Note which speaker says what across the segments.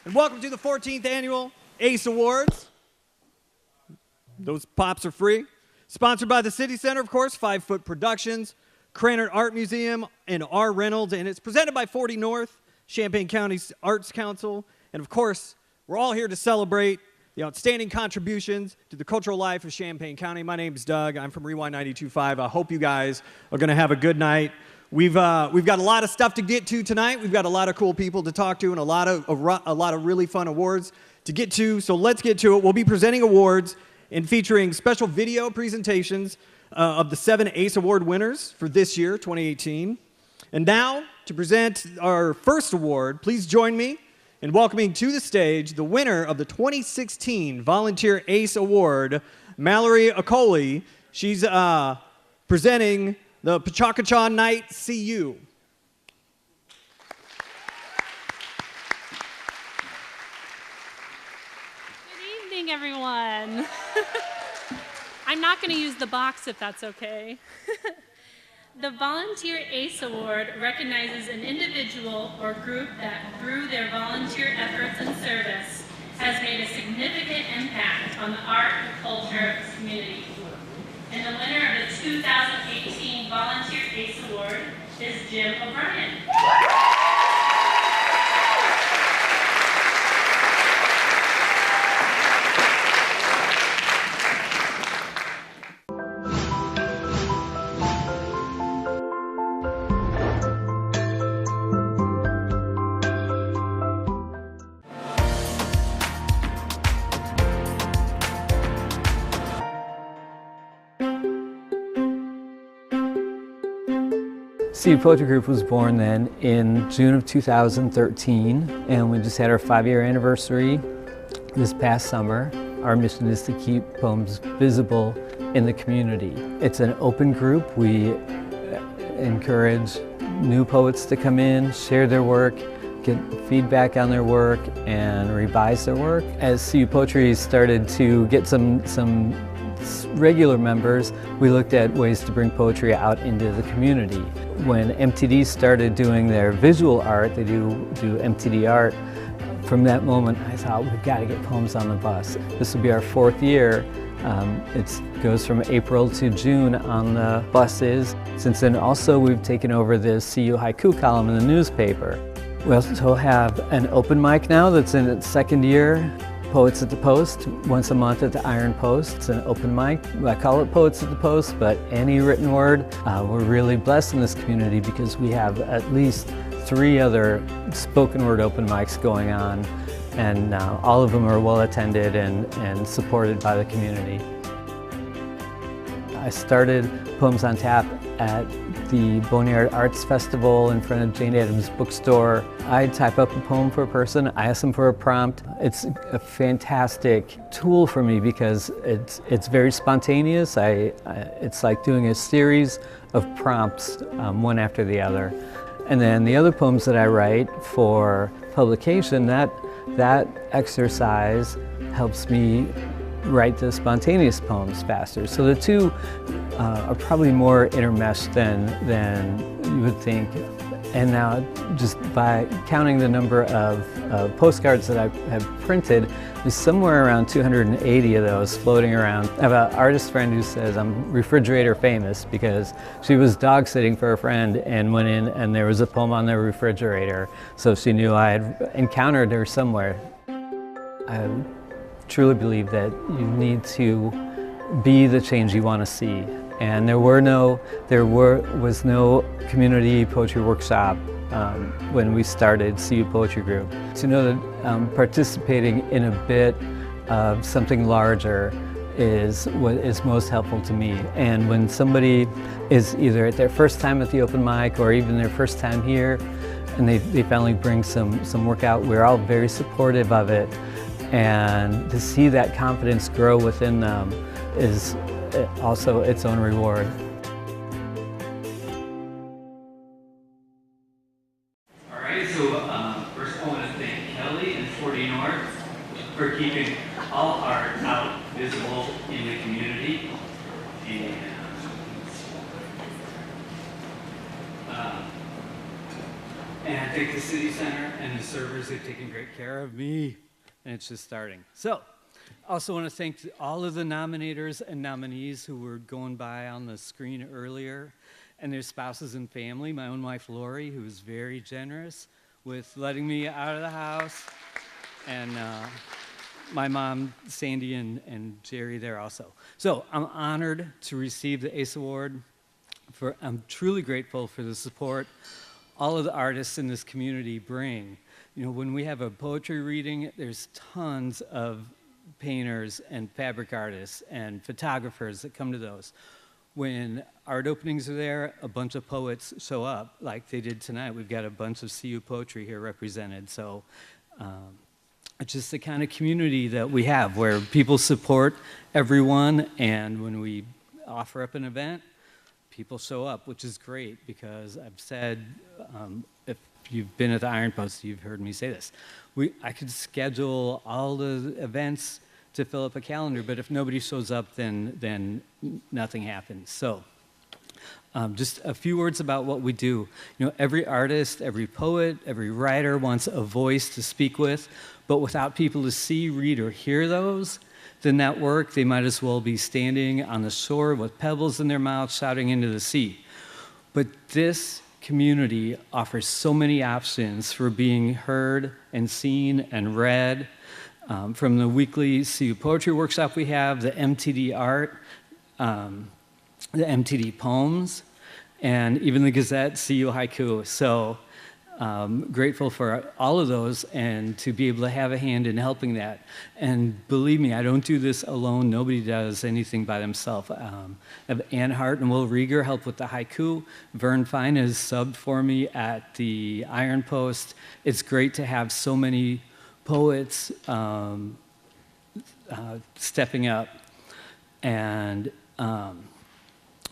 Speaker 1: And welcome to the 14th Annual ACE Awards. Those pops are free. Sponsored by the City Center, of course, 5 Foot Productions, Cranard Art Museum, and R. Reynolds. And it's presented by 40 North, Champaign County's Arts Council. And of course, we're all here to celebrate the outstanding contributions to the cultural life of Champaign County. My name is Doug. I'm from Rewind 92.5. I hope you guys are going to have a good night. We've got a lot of stuff to get to tonight. We've got a lot of cool people to talk to and a lot of really fun awards to get to. So let's get to it. We'll be presenting awards and featuring special video presentations of the 7 ACE Award winners for this year, 2018. And now, to present our first award, please join me in welcoming to the stage the winner of the 2016 Volunteer ACE Award, Mallory Acoli. She's presenting the Pachakacha Night CU.
Speaker 2: Good evening, everyone. I'm not going to use the box if that's okay. The Volunteer ACE Award recognizes an individual or group that, through their volunteer efforts and service, has made a significant impact on the art and culture of this community. And the winner of the 2018 Volunteer ACE Award is Jim O'Brien.
Speaker 3: CU Poetry Group was born then in June of 2013, and we just had our 5-year anniversary this past summer. Our mission is to keep poems visible in the community. It's an open group. We encourage new poets to come in, share their work, get feedback on their work, and revise their work. As CU Poetry started to get some regular members, we looked at ways to bring poetry out into the community. When MTD started doing their visual art, they do MTD art, from that moment I thought, we've got to get poems on the bus. This will be our 4th year. It goes from April to June on the buses. Since then also we've taken over the CU Haiku column in the newspaper. We also have an open mic now that's in its 2nd year. Poets at the Post, once a month at the Iron Post. It's an open mic. I call it Poets at the Post, but any written word. We're really blessed in this community because we have at least 3 other spoken word open mics going on, and all of them are well attended and supported by the community. I started Poems on Tap at the Boneyard Arts Festival in front of Jane Addams Bookstore. I type up a poem for a person, I ask them for a prompt. It's a fantastic tool for me because it's very spontaneous. It's like doing a series of prompts, one after the other. And then the other poems that I write for publication, that exercise helps me write the spontaneous poems faster. So the two are probably more intermeshed than you would think. And now, just by counting the number of postcards that I have printed, there's somewhere around 280 of those floating around. I have an artist friend who says I'm refrigerator famous because she was dog sitting for a friend and went in and there was a poem on their refrigerator. So she knew I had encountered her somewhere. I truly believe that you need to be the change you want to see. And there was no community poetry workshop when we started CU Poetry Group. To know that participating in a bit of something larger is what is most helpful to me. And when somebody is either at their first time at the open mic or even their first time here, and they finally bring some work out, we're all very supportive of it. And to see that confidence grow within them is also its own reward.
Speaker 4: All right, so first I want to thank Kelly and 40 North for keeping all art out visible in the community. And
Speaker 3: thank the City Center and the servers. They've taken great care of me, and it's just starting. So, also want to thank all of the nominators and nominees who were going by on the screen earlier, and their spouses and family. My own wife, Lori, who was very generous with letting me out of the house, and my mom, Sandy, and Jerry there also. So I'm honored to receive the ACE Award. I'm truly grateful for the support all of the artists in this community bring. You know, when we have a poetry reading, there's tons of painters and fabric artists and photographers that come to those. When art openings are there, a bunch of poets show up, like they did tonight. We've got a bunch of CU poetry here represented. So it's just the kind of community that we have where people support everyone, and when we offer up an event, people show up, which is great, because I've said, if you've been at the Iron Post, you've heard me say this. I could schedule all the events to fill up a calendar, but if nobody shows up, then nothing happens. So just a few words about what we do. You know, every artist, every poet, every writer wants a voice to speak with, but without people to see, read, or hear those, then that work, they might as well be standing on the shore with pebbles in their mouths, shouting into the sea. But this community offers so many options for being heard and seen and read. From the weekly CU Poetry Workshop we have, the MTD Art, the MTD Poems, and even the Gazette CU Haiku. So grateful for all of those and to be able to have a hand in helping that. And believe me, I don't do this alone. Nobody does anything by themselves. Ann Hart and Will Rieger help with the haiku. Vern Fine has subbed for me at the Iron Post. It's great to have so many poets stepping up. And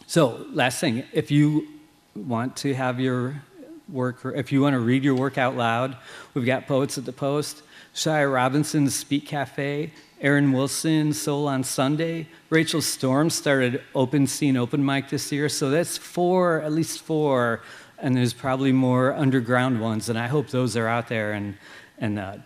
Speaker 3: so last thing, if you want to have your work, or if you want to read your work out loud, we've got Poets at the Post, Shia Robinson's Speak Cafe, Aaron Wilson, Soul on Sunday, Rachel Storm started Open Scene Open Mic this year, so that's at least four, and there's probably more underground ones, and I hope those are out there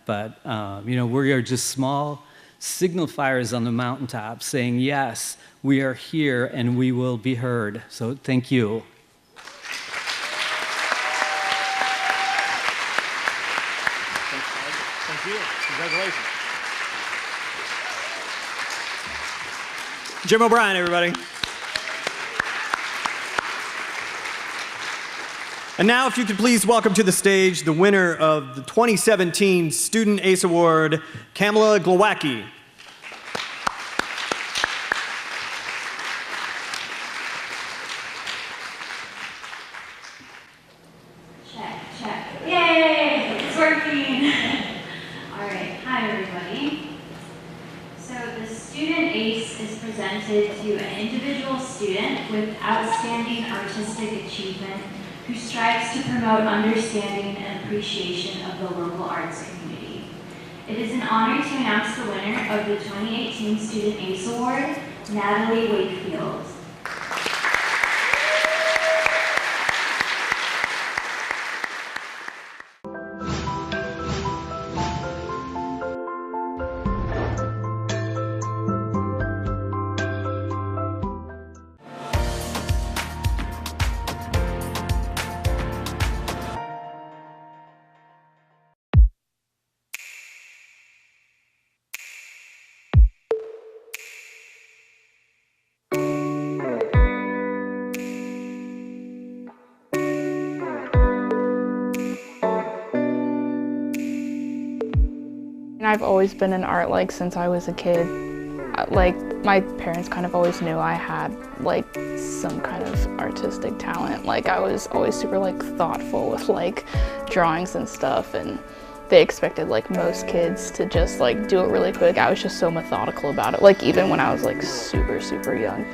Speaker 3: but you know, we are just small signifiers on the mountaintop saying, yes, we are here and we will be heard. So thank you.
Speaker 1: Thank you. Congratulations. Jim O'Brien, everybody. And now, if you could please welcome to the stage the winner of the 2017 Student ACE Award, Kamala Glowacki.
Speaker 5: Check. Yay! It's working! Alright, hi everybody. So the Student ACE is presented to an individual student with outstanding artistic achievement who strives to promote understanding and appreciation of the local arts community. It is an honor to announce the winner of the 2018 Student ACE Award, Natalie Wakefield.
Speaker 6: I've always been in art since I was a kid. My parents kind of always knew I had some kind of artistic talent. I was always super thoughtful with drawings and stuff, and they expected most kids to just do it really quick. I was just so methodical about it, even when I was super young.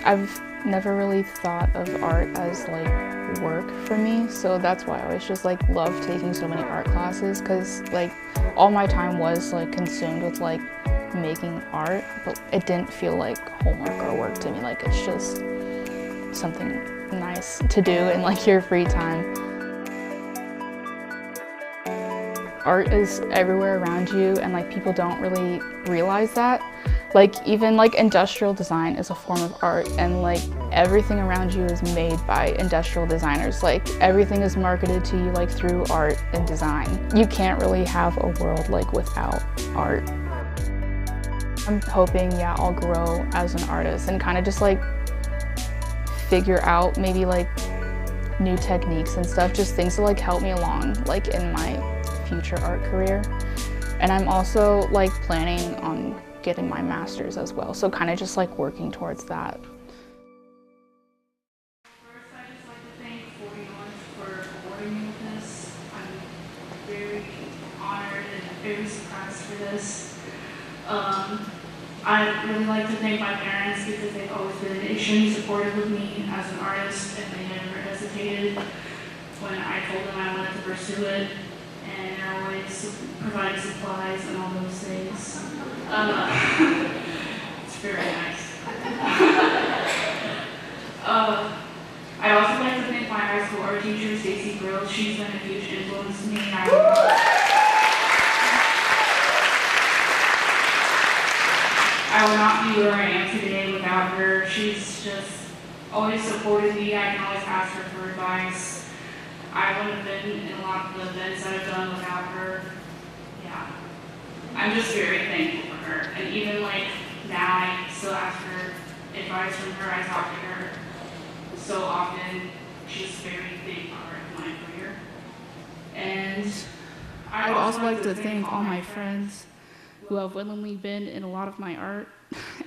Speaker 6: I've never really thought of art as work for me, so that's why I always just loved taking so many art classes, because all my time was consumed with making art, but it didn't feel like homework or work to me. Like it's just something nice to do in like your free time. Art is everywhere around you, and like people don't really realize that. Like even like industrial design is a form of art, and like everything around you is made by industrial designers. Like everything is marketed to you like through art and design. You can't really have a world like without art. I'm hoping, yeah, I'll grow as an artist and kind of just like figure out maybe like new techniques and stuff, just things to like help me along like in my future art career. And I'm also like planning on getting my master's as well, so kind of just like working towards that.
Speaker 7: First, I'd just like to thank 40 North for awarding me with this. I'm very honored and very surprised for this. I'd really like to thank my parents because they've always been extremely supportive of me as an artist, and they never hesitated when I told them I wanted to pursue it, and they're always providing supplies and all those things. It's very nice. I'd also like to thank my high school art teacher, Stacy Grills. She's been a huge influence to me. I will not be where I am today without her. She's just always supported me. I can always ask her for advice. I wouldn't have been in a lot of the events that I've done without her. Yeah. I'm just very thankful for her. And even like now, I still ask for advice from her. I talk to her so often. She's a very big part of my career. And I'd also like to thank all my friends who have willingly been in a lot of my art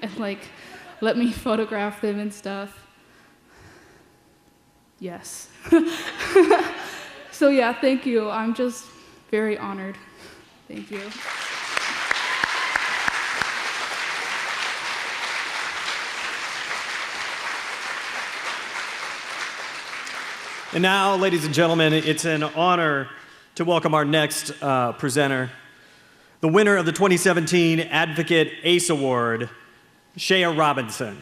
Speaker 7: and like let me photograph them and stuff. Yes. So yeah, thank you. I'm just very honored. Thank you.
Speaker 1: And now, ladies and gentlemen, it's an honor to welcome our next presenter, the winner of the 2017 Advocate ACE Award, Shea Robinson.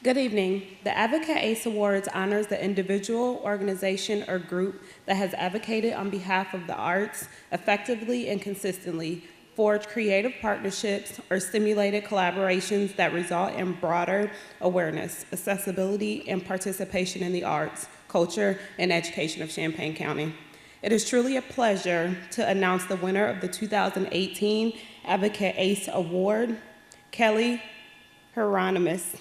Speaker 8: Good evening. The Advocate ACE Awards honors the individual, organization, or group that has advocated on behalf of the arts effectively and consistently, forged creative partnerships, or stimulated collaborations that result in broader awareness, accessibility, and participation in the arts, culture, and education of Champaign County. It is truly a pleasure to announce the winner of the 2018 Advocate ACE Award, Kelly Hieronymus.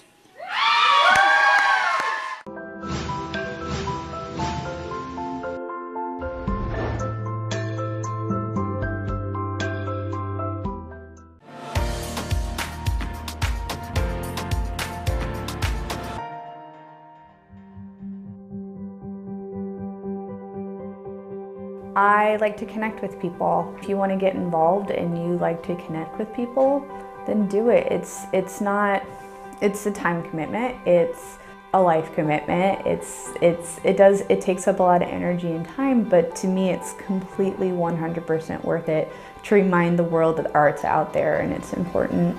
Speaker 9: I like to connect with people. If you want to get involved and you like to connect with people, then do it. It's a time commitment. It's a life commitment. It takes up a lot of energy and time, but to me it's completely 100% worth it to remind the world that art's out there and it's important.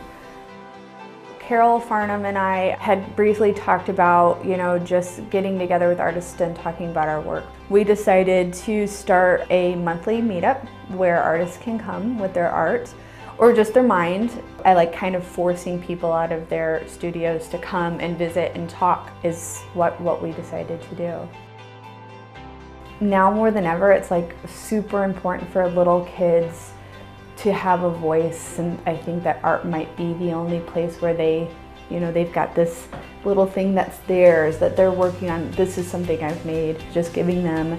Speaker 9: Carol Farnham and I had briefly talked about, just getting together with artists and talking about our work. We decided to start a monthly meetup where artists can come with their art or just their mind. I like kind of forcing people out of their studios to come and visit and talk is what we decided to do. Now more than ever, it's like super important for little kids to have a voice, and I think that art might be the only place where they've got this little thing that's theirs, that they're working on. This is something I've made. Just giving them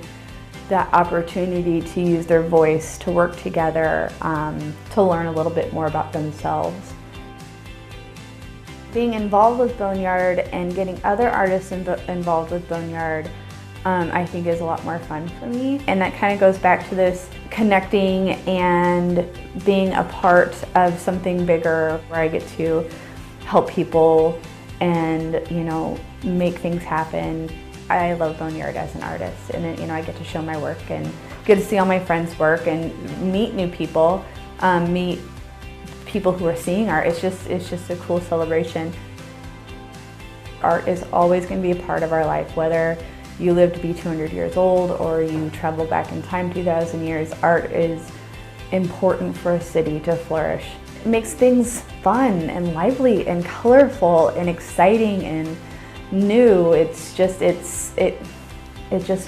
Speaker 9: that opportunity to use their voice, to work together, to learn a little bit more about themselves. Being involved with Boneyard and getting other artists involved with Boneyard I think is a lot more fun for me. And that kind of goes back to this connecting and being a part of something bigger where I get to help people and, make things happen. I love Boneyard as an artist, and then, I get to show my work and get to see all my friends' work and meet new people, meet people who are seeing art. It's just a cool celebration. Art is always going to be a part of our life, whether you live to be 200 years old or you travel back in time 2,000 years. Art is important for a city to flourish. It makes things fun and lively and colorful and exciting and new. It just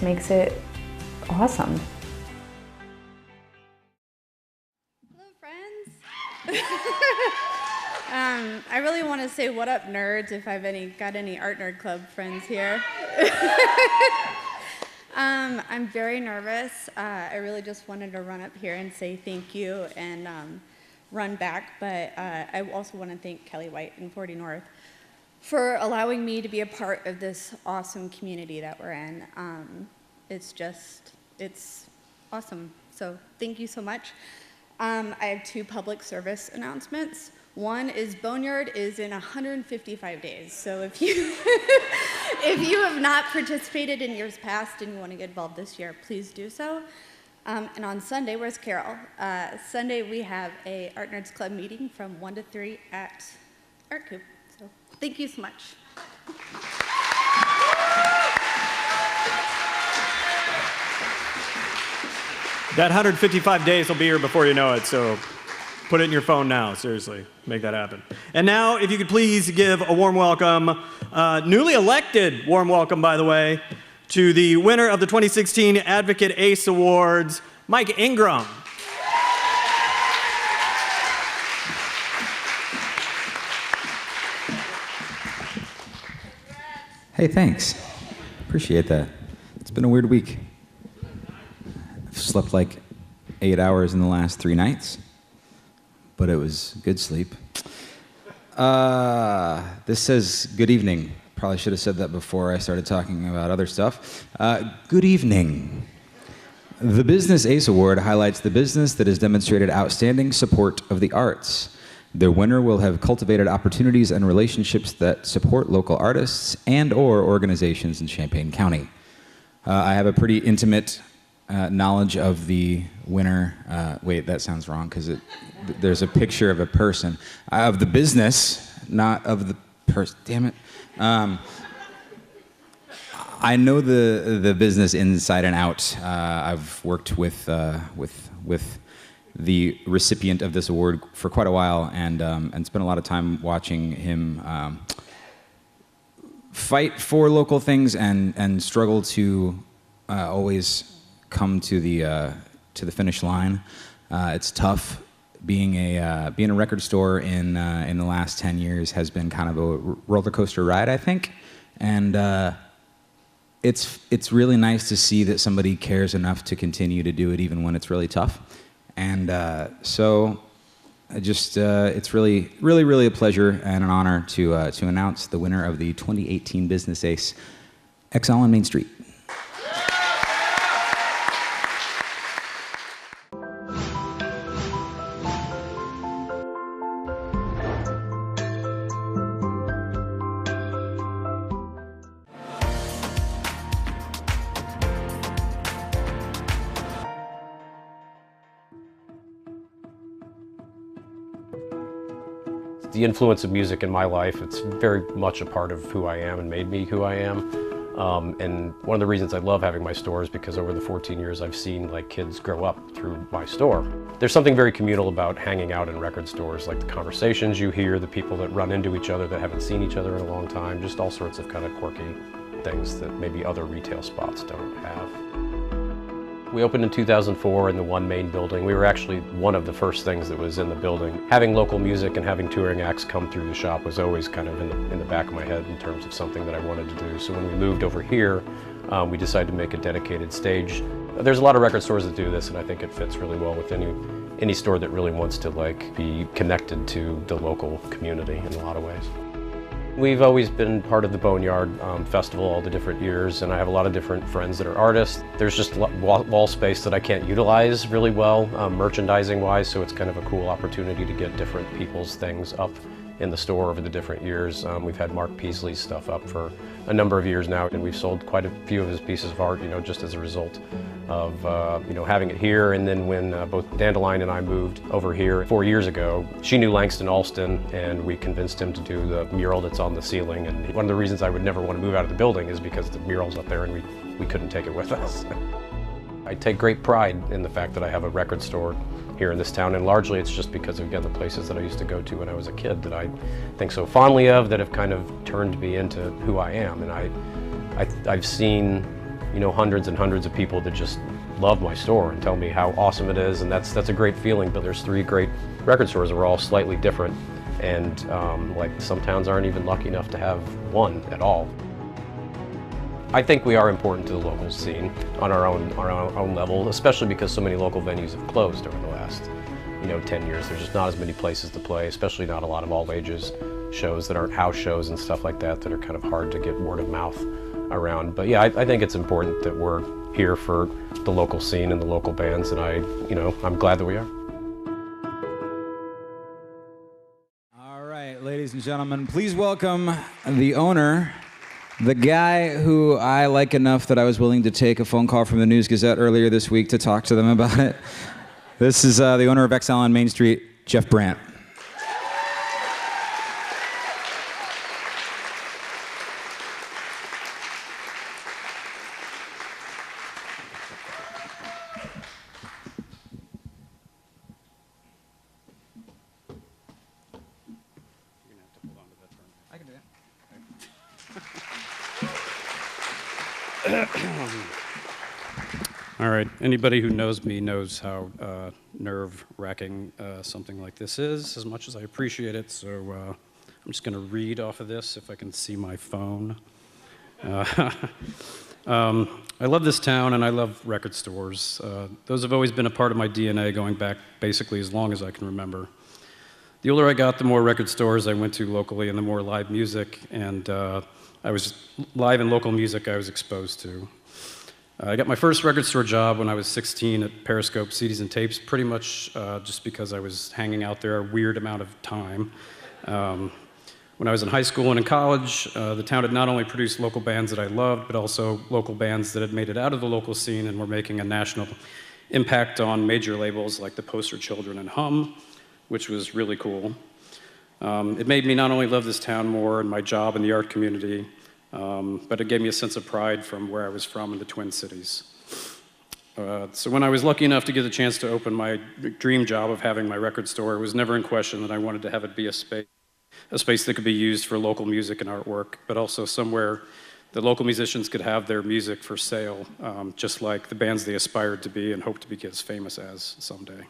Speaker 9: makes it awesome.
Speaker 10: Hello, friends. I really want to say what up, nerds, if I've got any Art Nerd Club friends here. I'm very nervous. I really just wanted to run up here and say thank you and run back, but I also want to thank Kelly White and 40 North for allowing me to be a part of this awesome community that we're in. It's awesome. So thank you so much. I have 2 public service announcements. One is Boneyard is in 155 days. So if you if you have not participated in years past and you want to get involved this year, please do so. And on Sunday, where's Carol? Sunday we have a Art Nerds Club meeting from 1 to 3 at Art Coop. So thank you so much.
Speaker 1: That 155 days will be here before you know it, so put it in your phone now, seriously. Make that happen. And now, if you could please give a warm welcome, newly elected warm welcome, by the way, to the winner of the 2016 Advocate ACE Awards, Mike Ingram.
Speaker 11: Hey, thanks. Appreciate that. It's been a weird week. I've slept like 8 hours in the last 3 nights, but it was good sleep. This says good evening. Probably should have said that before I started talking about other stuff. Good evening. The Business ACE Award highlights the business that has demonstrated outstanding support of the arts. The winner will have cultivated opportunities and relationships that support local artists and/or organizations in Champaign County. I have a pretty intimate knowledge of the winner. Wait, that sounds wrong because there's a picture of a person. Of the business, not of the person. Damn it. I know the business inside and out. I've worked with the recipient of this award for quite a while, and spent a lot of time watching him fight for local things and struggle to always come to the finish line. It's tough. Being a record store in the last 10 years has been kind of a roller coaster ride, I think, and it's really nice to see that somebody cares enough to continue to do it even when it's really tough. And so I just it's really a pleasure and an honor to announce the winner of the 2018 Business ACE, Exile on Main Street.
Speaker 12: The influence of music in my life, it's very much a part of who I am and made me who I am. And one of the reasons I love having my store is because over the 14 years I've seen kids grow up through my store. There's something very communal about hanging out in record stores, like the conversations you hear, the people that run into each other that haven't seen each other in a long time, just all sorts of kind of quirky things that maybe other retail spots don't have. We opened in 2004 in the one main building. We were actually one of the first things that was in the building. Having local music and having touring acts come through the shop was always kind of in the back of my head in terms of something that I wanted to do. So when we moved over here, we decided to make a dedicated stage. There's a lot of record stores that do this, and I think it fits really well with any store that really wants to be connected to the local community in a lot of ways. We've always been part of the Boneyard Festival all the different years, and I have a lot of different friends that are artists. There's just wall space that I can't utilize really well, merchandising-wise, so it's kind of a cool opportunity to get different people's things up in the store over the different years. We've had Mark Peasley's stuff up for a number of years now, and we've sold quite a few of his pieces of art, just as a result of having it here. And then when both Dandelion and I moved over here 4 years ago, she knew Langston Alston, and we convinced him to do the mural that's on the ceiling. And one of the reasons I would never want to move out of the building is because the mural's up there and we couldn't take it with us. I take great pride in the fact that I have a record store here in this town, and largely it's just because of, again, the places that I used to go to when I was a kid that I think so fondly of, that have kind of turned me into who I am. And I've seen, hundreds and hundreds of people that just love my store and tell me how awesome it is, and that's a great feeling. But there's 3 great record stores that are all slightly different, and like some towns aren't even lucky enough to have one at all. I think we are important to the local scene on our own level, especially because so many local venues have closed over the last 10 years. There's just not as many places to play, especially not a lot of all ages shows that aren't house shows and stuff like that are kind of hard to get word of mouth around. But yeah, I think it's important that we're here for the local scene and the local bands, and I'm glad that we are.
Speaker 11: All right, ladies and gentlemen, please welcome the owner, the guy who I like enough that I was willing to take a phone call from the News Gazette earlier this week to talk to them about it. This is the owner of Exile on Main Street, Jeff Brandt.
Speaker 13: All right, anybody who knows me knows how nerve-wracking something like this is, as much as I appreciate it. So I'm just going to read off of this if I can see my phone. I love this town and I love record stores. Those have always been a part of my DNA going back basically as long as I can remember. The older I got, the more record stores I went to locally and the more live music and live and local music I was exposed to. I got my first record store job when I was 16 at Periscope CDs and Tapes, pretty much just because I was hanging out there a weird amount of time. When I was in high school and in college, the town had not only produced local bands that I loved, but also local bands that had made it out of the local scene and were making a national impact on major labels like the Poster Children and Hum, which was really cool. It made me not only love this town more and my job in the art community, but it gave me a sense of pride from where I was from in the Twin Cities. So when I was lucky enough to get the chance to open my dream job of having my record store, it was never in question that I wanted to have it be a space that could be used for local music and artwork, but also somewhere that local musicians could have their music for sale, just like the bands they aspired to be and hoped to be as famous as someday.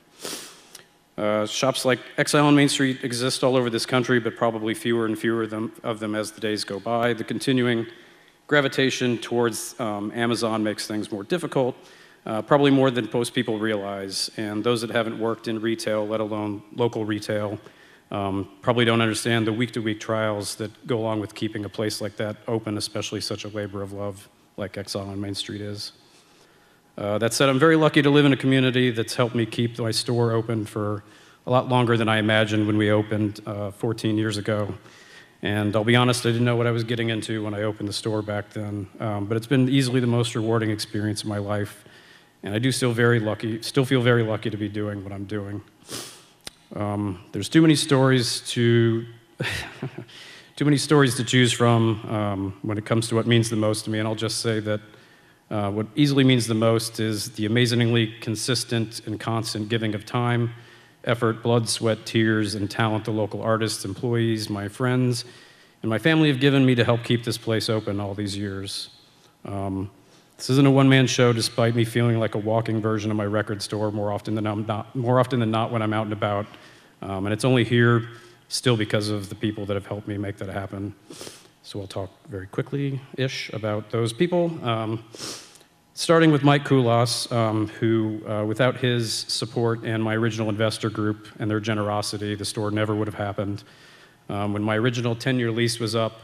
Speaker 13: Shops like Exile on Main Street exist all over this country, but probably fewer and fewer of them as the days go by. The continuing gravitation towards Amazon makes things more difficult, probably more than most people realize. And those that haven't worked in retail, let alone local retail, probably don't understand the week-to-week trials that go along with keeping a place like that open, especially such a labor of love like Exile on Main Street is. That said, I'm very lucky to live in a community that's helped me keep my store open for a lot longer than I imagined when we opened 14 years ago. And I'll be honest, I didn't know what I was getting into when I opened the store back then. But it's been easily the most rewarding experience of my life. And I do still feel very lucky to be doing what I'm doing. There's too many stories to choose from when it comes to what means the most to me. And I'll just say that what easily means the most is the amazingly consistent and constant giving of time, effort, blood, sweat, tears, and talent the local artists, employees, my friends, and my family have given me to help keep this place open all these years. This isn't a one-man show, despite me feeling like a walking version of my record store more often than not when I'm out and about. And it's only here still because of the people that have helped me make that happen. So I'll talk very quickly-ish about those people. Starting with Mike Koulas, who, without his support and my original investor group and their generosity, the store never would have happened. When my original 10-year lease was up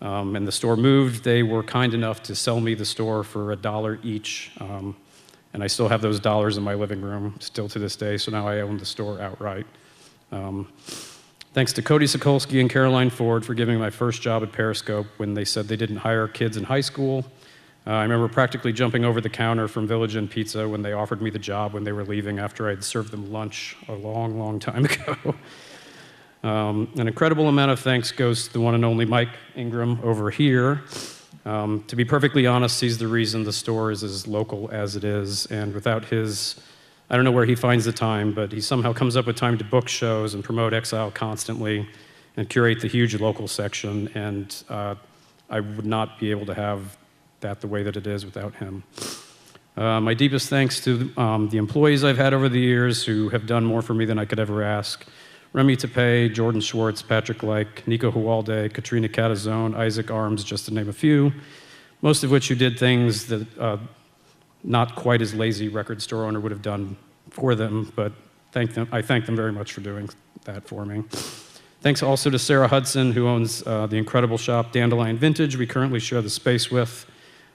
Speaker 13: and the store moved, they were kind enough to sell me the store for $1 each. And I still have those dollars in my living room, still to this day, so now I own the store outright. Thanks to Cody Sokolsky and Caroline Ford for giving me my first job at Periscope when they said they didn't hire kids in high school. I remember practically jumping over the counter from Village Inn Pizza when they offered me the job when they were leaving after I'd served them lunch a long, long time ago. An incredible amount of thanks goes to the one and only Mike Ingram over here. To be perfectly honest, he's the reason the store is as local as it is, and without his, I don't know where he finds the time, but he somehow comes up with time to book shows and promote Exile constantly and curate the huge local section, and I would not be able to have that the way that it is without him. My deepest thanks to the employees I've had over the years who have done more for me than I could ever ask. Remy Tepe, Jordan Schwartz, Patrick Like, Nico Hualde, Katrina Catazone, Isaac Arms, just to name a few, most of which who did things that not quite as lazy record store owner would have done for them, but I thank them very much for doing that for me. Thanks also to Sarah Hudson, who owns the incredible shop Dandelion Vintage we currently share the space with.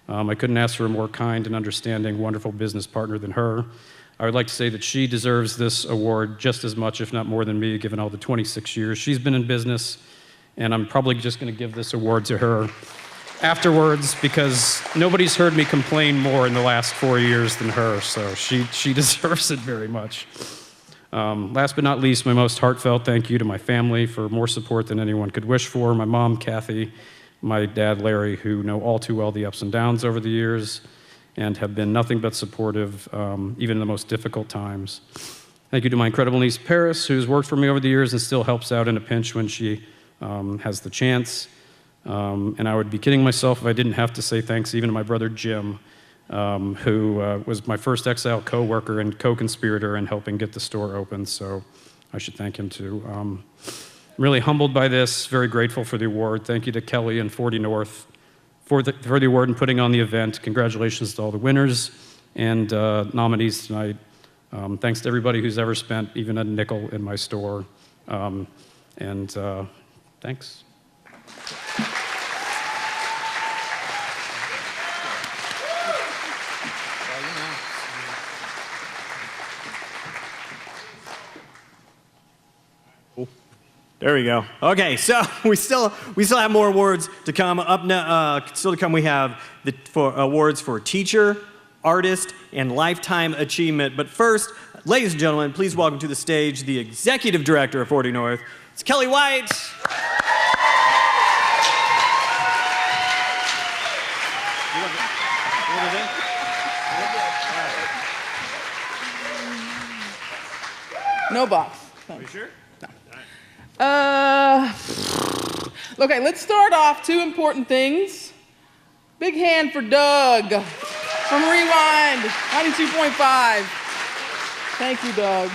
Speaker 13: I couldn't ask for a more kind and understanding, wonderful business partner than her. I would like to say that she deserves this award just as much, if not more than me, given all the 26 years she's been in business. And I'm probably just going to give this award to her afterwards because nobody's heard me complain more in the last 4 years than her, so she deserves it very much. Last but not least, my most heartfelt thank you to my family for more support than anyone could wish for. My mom, Kathy, my dad, Larry, who know all too well the ups and downs over the years and have been nothing but supportive, even in the most difficult times. Thank you to my incredible niece, Paris, who's worked for me over the years and still helps out in a pinch when she has the chance. And I would be kidding myself if I didn't have to say thanks even to my brother, Jim, who was my first Exile co-worker and co-conspirator in helping get the store open, so I should thank him too. I'm really humbled by this, very grateful for the award. Thank you to Kelly and 40 North for the award and putting on the event. Congratulations to all the winners and nominees tonight. Thanks to everybody who's ever spent even a nickel in my store. Thanks.
Speaker 1: There we go. Okay, so we still have more awards to come. Still to come, we have for awards for teacher, artist, and lifetime achievement. But first, ladies and gentlemen, please welcome to the stage the executive director of 40 North. It's Kelly White.
Speaker 14: No box.
Speaker 1: Are you sure?
Speaker 14: Okay, let's start off. Two important things. Big hand for Doug from Rewind 92.5. Thank you, Doug.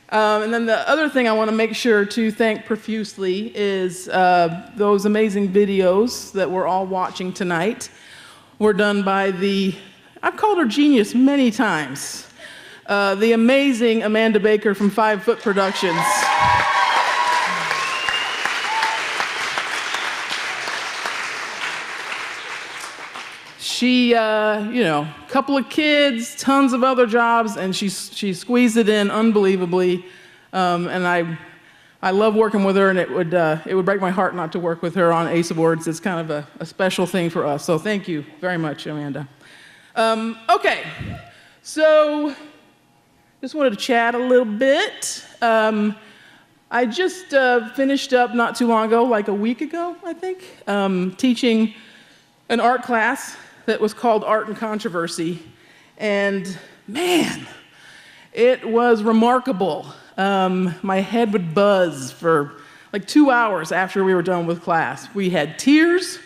Speaker 14: And then the other thing I want to make sure to thank profusely is those amazing videos that we're all watching tonight were done by I've called her genius many times, the amazing Amanda Baker from 5 Foot Productions. She, a couple of kids, tons of other jobs, and she squeezed it in unbelievably. And I love working with her, and it would break my heart not to work with her on ACE Awards. It's kind of a special thing for us. So thank you very much, Amanda. Okay, so just wanted to chat a little bit. I just finished up not too long ago, like a week ago, I think, teaching an art class that was called Art and Controversy. And man, it was remarkable. My head would buzz for like 2 hours after we were done with class. We had tears,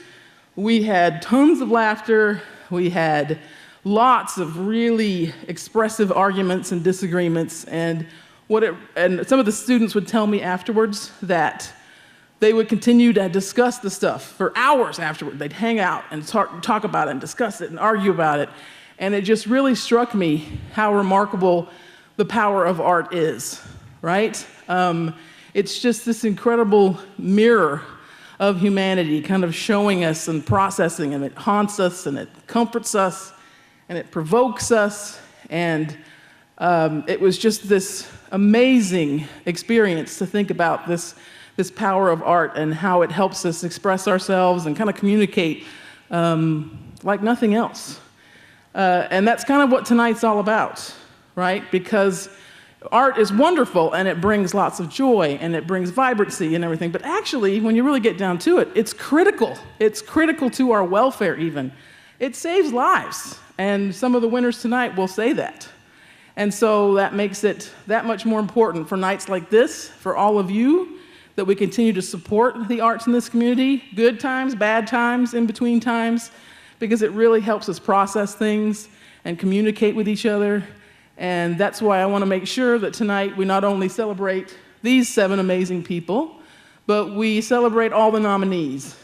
Speaker 14: we had tons of laughter, we had lots of really expressive arguments and disagreements. And some of the students would tell me afterwards that they would continue to discuss the stuff for hours afterward. They'd hang out and talk about it and discuss it and argue about it. And it just really struck me how remarkable the power of art is, right? It's just this incredible mirror of humanity kind of showing us and processing, and it haunts us and it comforts us and it provokes us. And It was just this amazing experience to think about this power of art and how it helps us express ourselves and kind of communicate like nothing else. And that's kind of what tonight's all about, right? Because art is wonderful and it brings lots of joy and it brings vibrancy and everything. But actually, when you really get down to it, it's critical. It's critical to our welfare even. It saves lives. And some of the winners tonight will say that. And so that makes it that much more important for nights like this, for all of you, that we continue to support the arts in this community, good times, bad times, in between times, because it really helps us process things and communicate with each other. And that's why I want to make sure that tonight we not only celebrate these 7 amazing people, but we celebrate all the nominees.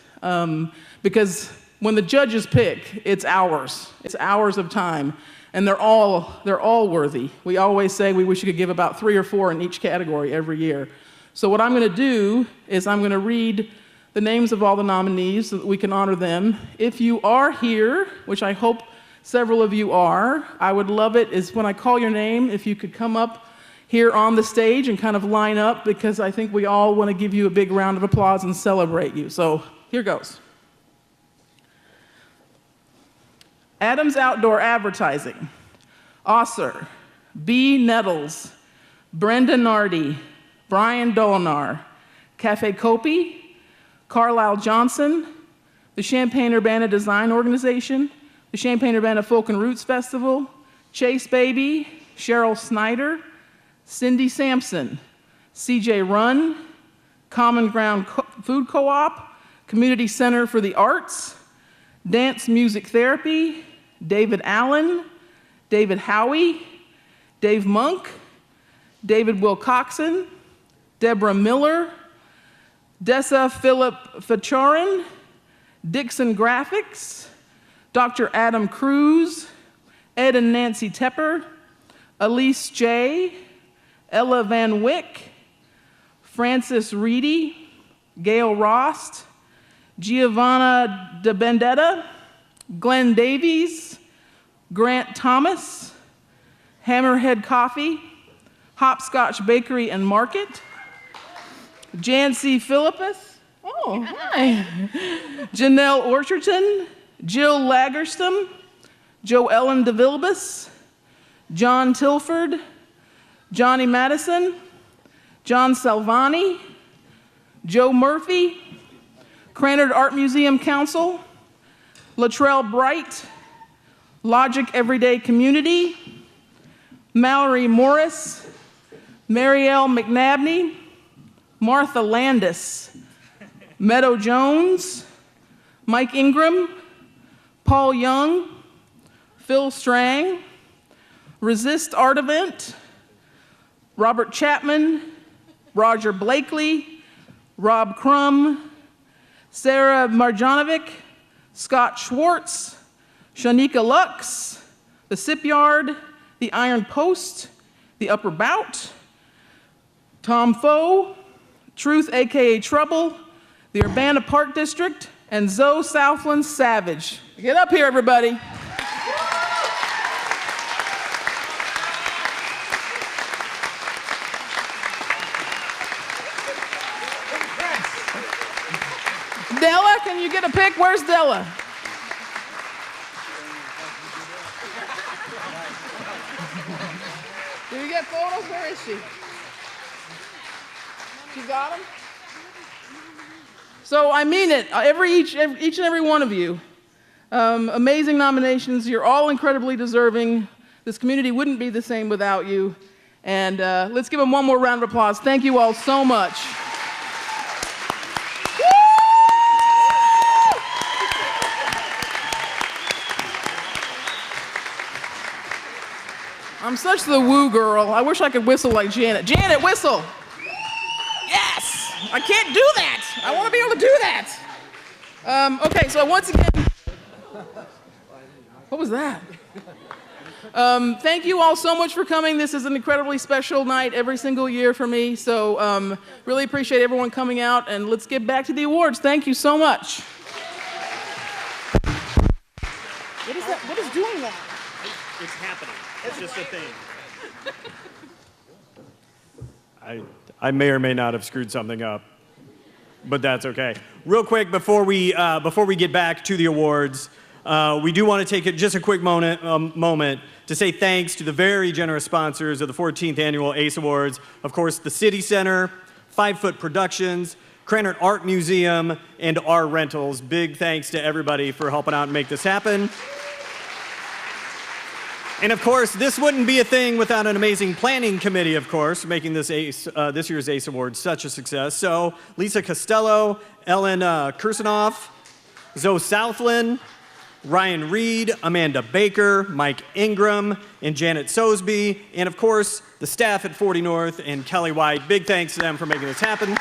Speaker 14: Because when the judges pick, it's hours. It's hours of time. And they're all worthy. We always say we wish you could give about 3 or 4 in each category every year. So what I'm going to do is I'm going to read the names of all the nominees so that we can honor them. If you are here, which I hope several of you are, I would love it is when I call your name, if you could come up here on the stage and kind of line up, because I think we all want to give you a big round of applause and celebrate you. So here goes. Adams Outdoor Advertising, Osser, B. Nettles, Brenda Nardi, Brian Dolinar, Cafe Kopi, Carlisle Johnson, the Champaign-Urbana Design Organization, the Champaign-Urbana Folk and Roots Festival, Chase Baby, Cheryl Snyder, Cindy Sampson, CJ Run, Common Ground Food Co-op, Community Center for the Arts, Dance Music Therapy, David Allen, David Howie, Dave Monk, David Wilcoxon, Deborah Miller, Dessa Philip Fachorin, Dixon Graphics, Dr. Adam Cruz, Ed and Nancy Tepper, Elise J., Ella Van Wyck, Francis Reedy, Gail Rost, Giovanna De Bendetta, Glenn Davies, Grant Thomas, Hammerhead Coffee, Hopscotch Bakery and Market, Jancy Philippus, oh, hi, Janelle Orcherton, Jill Lagerstam, Joellen DeVilbus, John Tilford, Johnny Madison, John Salvani, Joe Murphy, Cranard Art Museum Council, Latrell Bright, Logic Everyday Community, Mallory Morris, Marielle McNabney, Martha Landis, Meadow Jones, Mike Ingram, Paul Young, Phil Strang, Resist Art Event, Robert Chapman, Roger Blakely, Rob Crum, Sarah Marjanovic, Scott Schwartz, Shanika Lux, The Sip Yard, The Iron Post, The Upper Bout, Tom Foe, Truth aka Trouble, the Urbana Park District, and Zoe Southland Savage. Get up here, everybody. Della, can you get a pic? Where's Della? Do you get photos? Where is she? She got them? So I mean it, each and every one of you. Amazing nominations. You're all incredibly deserving. This community wouldn't be the same without you. And let's give them one more round of applause. Thank you all so much. I'm such the woo girl. I wish I could whistle like Janet. Janet, whistle! Yes! I can't do that. I want to be able to do that. Okay, so once again, what was that? Thank you all so much for coming. This is an incredibly special night every single year for me. So really appreciate everyone coming out, and let's get back to the awards. Thank you so much. What is that? What is doing that?
Speaker 1: It's happening. It's just a thing. I may or may not have screwed something up, but that's okay. Real quick, before we get back to the awards, we do want to take just a quick moment to say thanks to the very generous sponsors of the 14th Annual ACE Awards. Of course, the City Center, 5 Foot Productions, Krannert Art Museum, and R Rentals. Big thanks to everybody for helping out and make this happen. And of course, this wouldn't be a thing without an amazing planning committee, of course, making this year's ACE Award such a success. So Lisa Costello, Ellen Kursanoff, Zoe Southland, Ryan Reed, Amanda Baker, Mike Ingram, and Janet Sosby, and of course, the staff at 40 North and Kelly White. Big thanks to them for making this happen.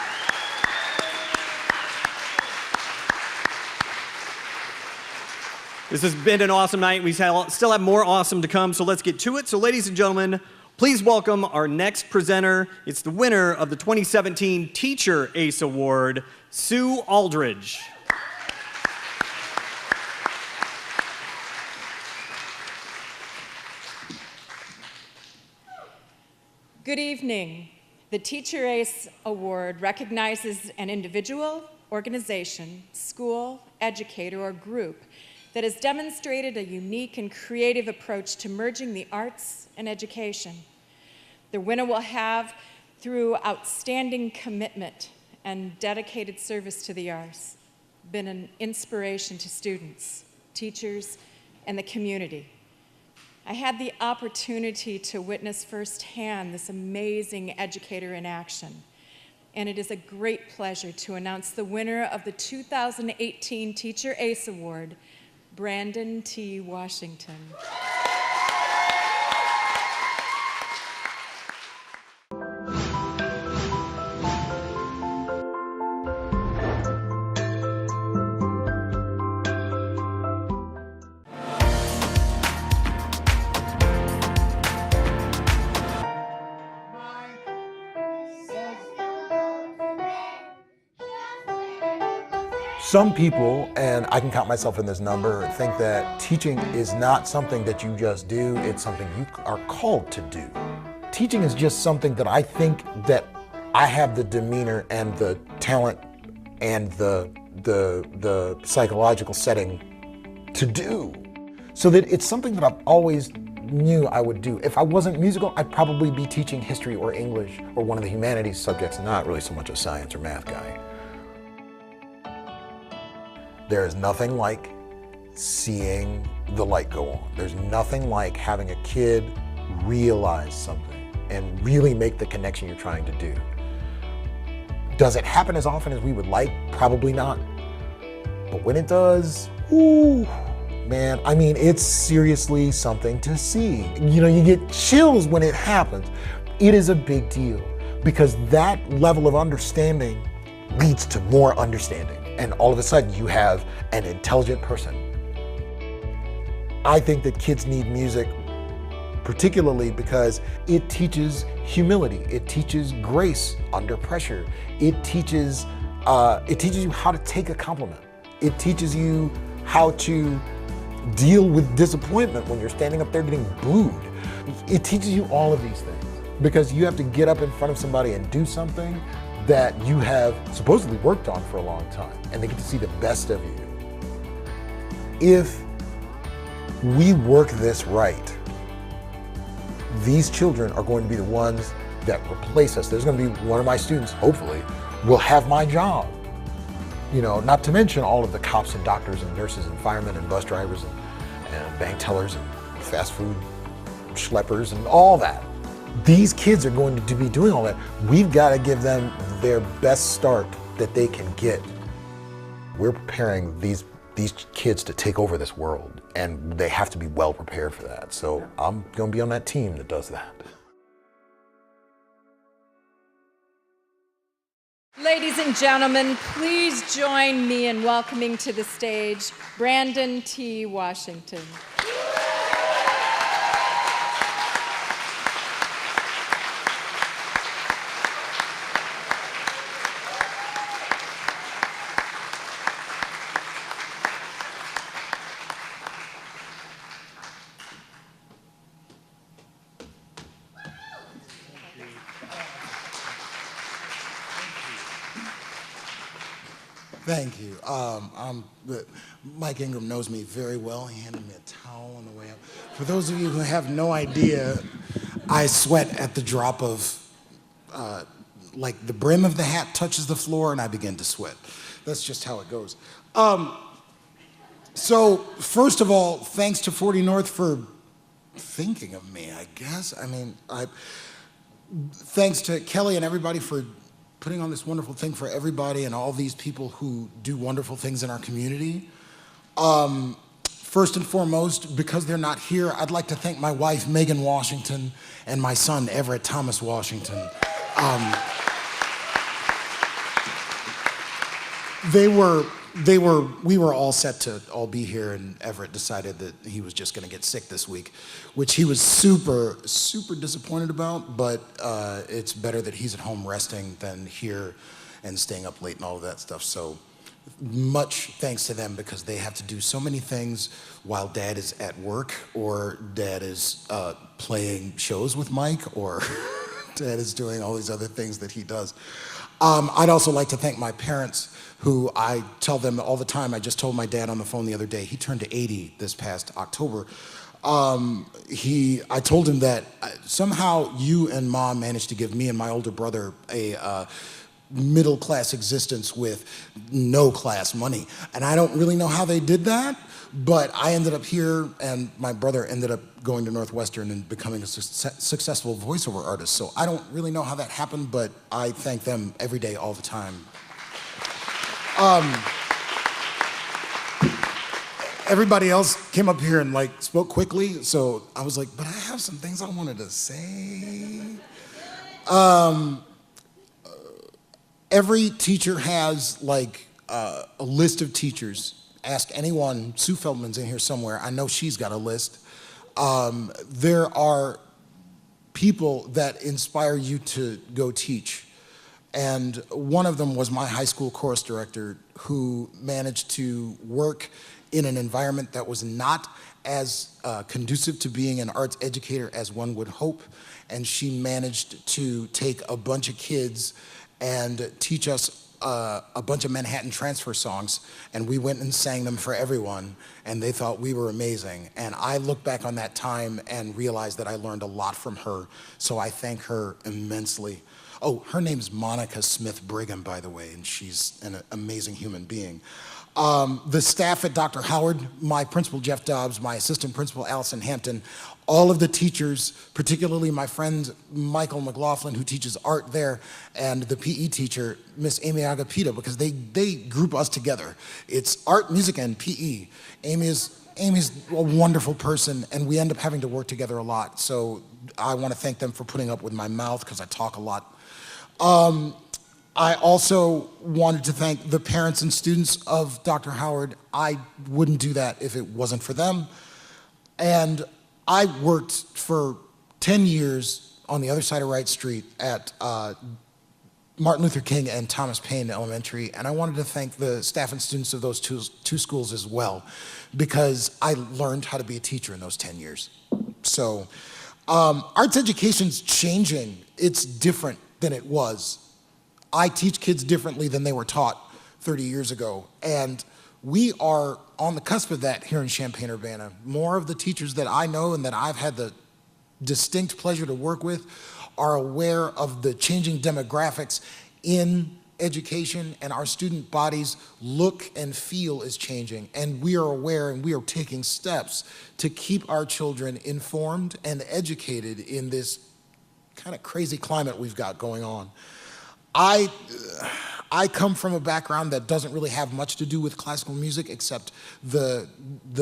Speaker 1: This has been an awesome night. We still have more awesome to come, so let's get to it. So ladies and gentlemen, please welcome our next presenter. It's the winner of the 2017 Teacher ACE Award, Sue Aldridge.
Speaker 15: Good evening. The Teacher ACE Award recognizes an individual, organization, school, educator, or group that has demonstrated a unique and creative approach to merging the arts and education. The winner will have, through outstanding commitment and dedicated service to the arts, been an inspiration to students, teachers, and the community. I had the opportunity to witness firsthand this amazing educator in action, and it is a great pleasure to announce the winner of the 2018 Teacher ACE Award, Brandon T. Washington.
Speaker 16: Some people, and I can count myself in this number, think that teaching is not something that you just do, it's something you are called to do. Teaching is just something that I think that I have the demeanor and the talent and the psychological setting to do. So that it's something that I've always knew I would do. If I wasn't musical, I'd probably be teaching history or English or one of the humanities subjects, not really so much a science or math guy. There is nothing like seeing the light go on. There's nothing like having a kid realize something and really make the connection you're trying to do. Does it happen as often as we would like? Probably not. But when it does, ooh, man, I mean, it's seriously something to see. You know, you get chills when it happens. It is a big deal because that level of understanding leads to more understanding. And all of a sudden you have an intelligent person. I think that kids need music particularly because it teaches humility. It teaches grace under pressure. It teaches you how to take a compliment. It teaches you how to deal with disappointment when you're standing up there getting booed. It teaches you all of these things because you have to get up in front of somebody and do something that you have supposedly worked on for a long time, and they get to see the best of you. If we work this right, these children are going to be the ones that replace us. There's going to be one of my students, hopefully, will have my job. You know, not to mention all of the cops and doctors and nurses and firemen and bus drivers and bank tellers and fast food schleppers and all that. These kids are going to be doing all that. We've got to give them their best start that they can get. We're preparing these kids to take over this world, and they have to be well prepared for that. So I'm going to be on that team that does that.
Speaker 15: Ladies and gentlemen, please join me in welcoming to the stage Brandon T. Washington.
Speaker 17: Thank you. Mike Ingram knows me very well. He handed me a towel on the way up. For those of you who have no idea, I sweat at the drop of, like the brim of the hat touches the floor and I begin to sweat. That's just how it goes. So first of all, thanks to 40 North for thinking of me, I guess. I mean, thanks to Kelly and everybody for putting on this wonderful thing for everybody and all these people who do wonderful things in our community. First and foremost, because they're not here, I'd like to thank my wife, Megan Washington, and my son, Everett Thomas Washington. We were all set to all be here, and Everett decided that he was just gonna get sick this week, which he was super, super disappointed about, but it's better that he's at home resting than here and staying up late and all of that stuff. So much thanks to them, because they have to do so many things while Dad is at work, or Dad is playing shows with Mike, or Dad is doing all these other things that he does. I'd also like to thank my parents, who I tell them all the time. I just told my dad on the phone the other day, he turned to 80 this past October. I told him that somehow you and Mom managed to give me and my older brother a middle-class existence with no class money. And I don't really know how they did that, but I ended up here, and my brother ended up going to Northwestern and becoming a successful voiceover artist. So I don't really know how that happened, but I thank them every day, all the time. Everybody else came up here and like spoke quickly, so I was like, but I have some things I wanted to say. Every teacher has like a list of teachers. Ask anyone. Sue Feldman's in here somewhere. I know she's got a list. There are people that inspire you to go teach. And one of them was my high school chorus director, who managed to work in an environment that was not as conducive to being an arts educator as one would hope. And she managed to take a bunch of kids and teach us a bunch of Manhattan Transfer songs, and we went and sang them for everyone, and they thought we were amazing. And I look back on that time and realize that I learned a lot from her, so I thank her immensely. Oh, her name's Monica Smith Brigham, by the way, and she's an amazing human being. The staff at Dr. Howard, my principal, Jeff Dobbs, my assistant principal, Allison Hampton, all of the teachers, particularly my friend Michael McLaughlin, who teaches art there, and the PE teacher, Miss Amy Agapita, because they group us together. It's art, music, and PE. Amy's a wonderful person, and we end up having to work together a lot. So I want to thank them for putting up with my mouth, because I talk a lot. I also wanted to thank the parents and students of Dr. Howard. I wouldn't do that if it wasn't for them. And I worked for 10 years on the other side of Wright Street at Martin Luther King and Thomas Paine Elementary, and I wanted to thank the staff and students of those two schools as well, because I learned how to be a teacher in those 10 years. So arts education's changing. It's different than it was. I teach kids differently than they were taught 30 years ago, and we are on the cusp of that here in Champaign-Urbana. More of the teachers that I know and that I've had the distinct pleasure to work with are aware of the changing demographics in education, and our student bodies look and feel is changing, and we are aware and we are taking steps to keep our children informed and educated in this kind of crazy climate we've got going on. I come from a background that doesn't really have much to do with classical music, except the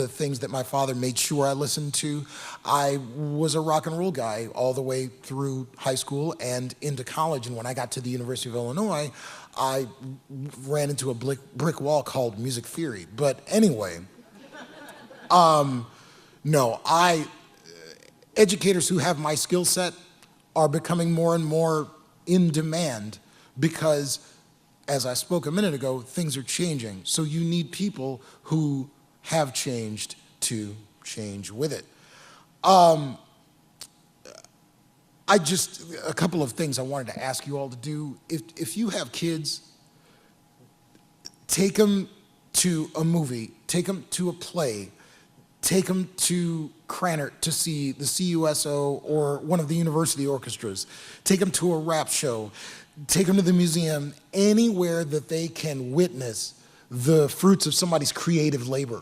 Speaker 17: things that my father made sure I listened to. I was a rock and roll guy all the way through high school and into college, and when I got to the University of Illinois, I ran into a brick wall called music theory. But anyway, educators who have my skill set are becoming more and more in demand, because, as I spoke a minute ago, things are changing. So you need people who have changed to change with it. A couple of things I wanted to ask you all to do. If you have kids, take them to a movie, take them to a play, take them to Krannert to see the CUSO or one of the university orchestras, take them to a rap show, take them to the museum, anywhere that they can witness the fruits of somebody's creative labor.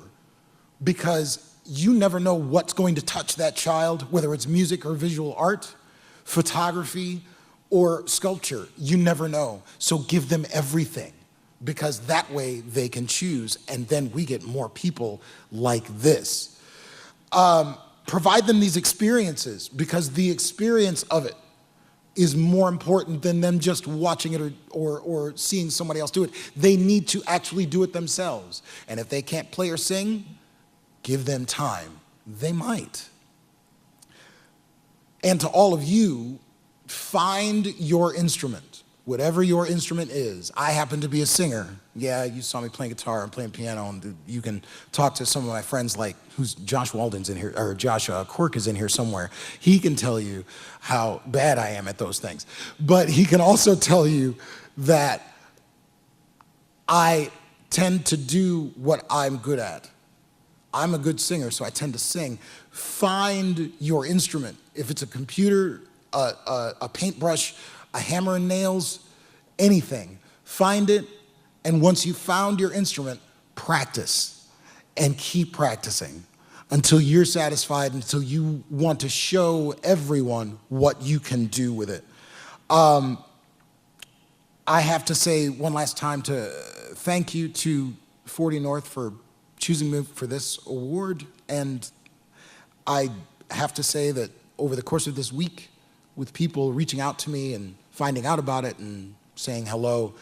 Speaker 17: Because you never know what's going to touch that child, whether it's music or visual art, photography, or sculpture. You never know. So give them everything, because that way they can choose, and then we get more people like this. Provide them these experiences, because the experience of it is more important than them just watching it or seeing somebody else do it. They need to actually do it themselves. And if they can't play or sing, give them time. They might. And to all of you, find your instrument, whatever your instrument is. I happen to be a singer. Yeah, you saw me playing guitar and playing piano, and you can talk to some of my friends, like who's Josh Walden's in here, or Josh Quirk is in here somewhere. He can tell you how bad I am at those things. But he can also tell you that I tend to do what I'm good at. I'm a good singer, so I tend to sing. Find your instrument. If it's a computer, a paintbrush, a hammer and nails, anything. Find it, and once you've found your instrument, practice and keep practicing until you're satisfied, until you want to show everyone what you can do with it. I have to say one last time to thank you to 40 North for choosing me for this award, and I have to say that over the course of this week, with people reaching out to me and finding out about it and saying hello,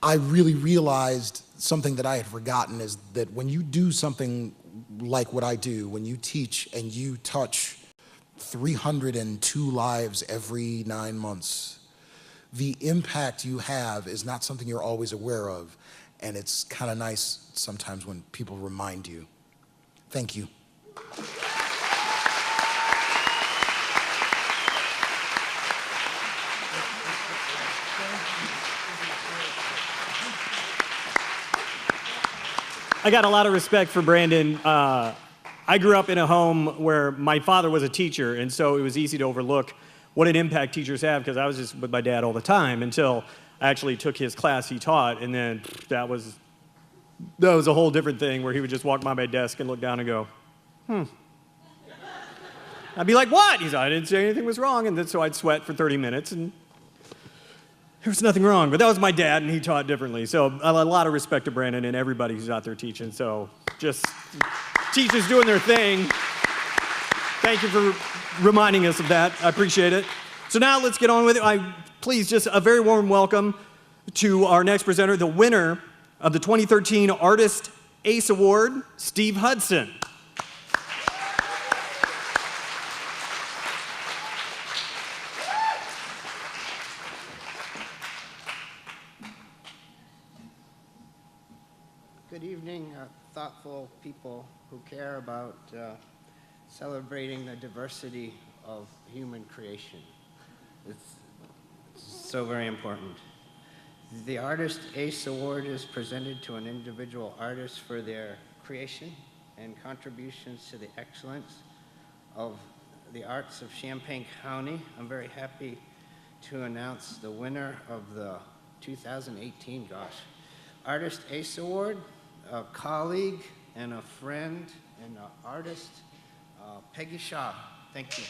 Speaker 17: I really realized something that I had forgotten, is that when you do something like what I do, when you teach and you touch 302 lives every 9 months, the impact you have is not something you're always aware of, and it's kind of nice sometimes when people remind you. Thank you.
Speaker 1: I got a lot of respect for Brandon. I grew up in a home where my father was a teacher, and so it was easy to overlook what an impact teachers have, because I was just with my dad all the time until I actually took his class he taught, and then that was a whole different thing where he would just walk by my desk and look down and go, I'd be like, what? He's like, I didn't say anything was wrong, and then so I'd sweat for 30 minutes, and there was nothing wrong, but that was my dad, and he taught differently. So a lot of respect to Brandon and everybody who's out there teaching. So just teachers doing their thing. Thank you for reminding us of that. I appreciate it. So now let's get on with it. Please, just a very warm welcome to our next presenter, the winner of the 2013 Artist ACE Award, Steve Hudson.
Speaker 18: Good evening, thoughtful people who care about celebrating the diversity of human creation. It's so very important. The Artist ACE Award is presented to an individual artist for their creation and contributions to the excellence of the arts of Champaign County. I'm very happy to announce the winner of the 2018, Artist ACE Award, a colleague and a friend and an artist, Peggy Shaw. Thank you.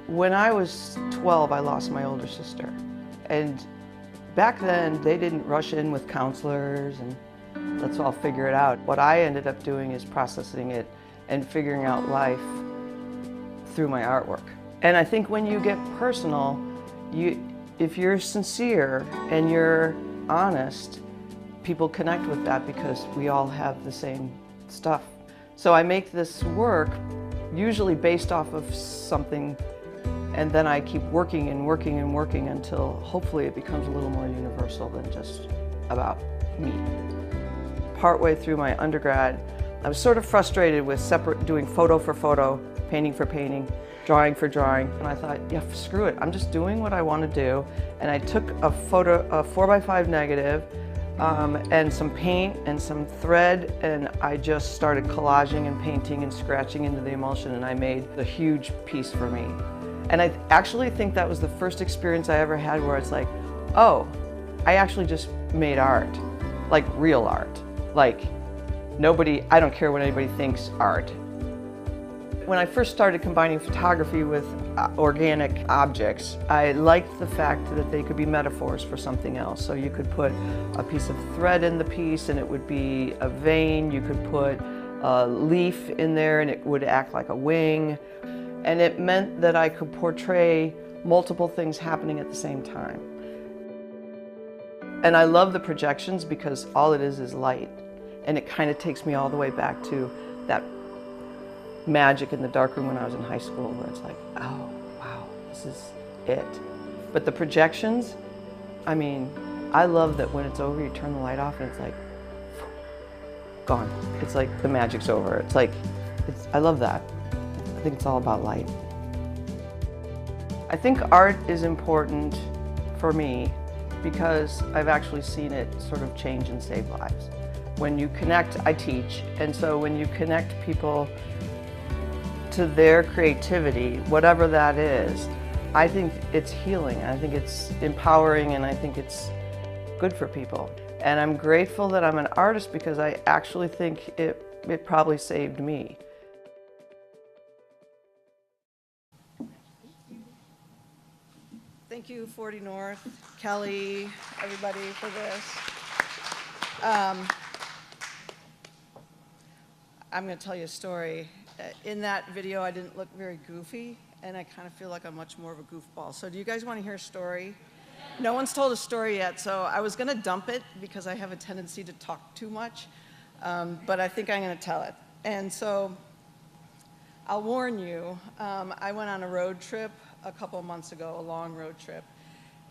Speaker 19: When I was 12, I lost my older sister. And back then, they didn't rush in with counselors and let's all figure it out. What I ended up doing is processing it and figuring out life through my artwork. And I think when you get personal, if you're sincere and you're honest, people connect with that because we all have the same stuff. So I make this work usually based off of something, and then I keep working and working and working until hopefully it becomes a little more universal than just about me. Partway through my undergrad, I was sort of frustrated with doing photo for photo, painting for painting, drawing for drawing, and I thought, yeah, screw it, I'm just doing what I want to do. And I took a 4x5 negative and some paint and some thread, and I just started collaging and painting and scratching into the emulsion, and I made a huge piece for me. And I actually think that was the first experience I ever had where it's like, oh, I actually just made art, like real art. Like I don't care what anybody thinks art. When I first started combining photography with organic objects, I liked the fact that they could be metaphors for something else. So you could put a piece of thread in the piece and it would be a vein. You could put a leaf in there and it would act like a wing. And it meant that I could portray multiple things happening at the same time. And I love the projections because all it is light. And it kind of takes me all the way back to that magic in the darkroom when I was in high school where it's like, oh, wow, this is it. But the projections, I mean, I love that when it's over, you turn the light off and it's like, gone. It's like the magic's over. It's like, I love that. I think it's all about light. I think art is important for me because I've actually seen it sort of change and save lives. When you connect, I teach, and so when you connect people to their creativity, whatever that is, I think it's healing, I think it's empowering, and I think it's good for people. And I'm grateful that I'm an artist because I actually think it probably saved me. Thank you, 40 North, Kelly, everybody for this. I'm going to tell you a story. In that video, I didn't look very goofy, and I kind of feel like I'm much more of a goofball. So do you guys want to hear a story? No one's told a story yet, so I was going to dump it because I have a tendency to talk too much, but I think I'm going to tell it. And so I'll warn you, I went on a road trip a couple of months ago, a long road trip,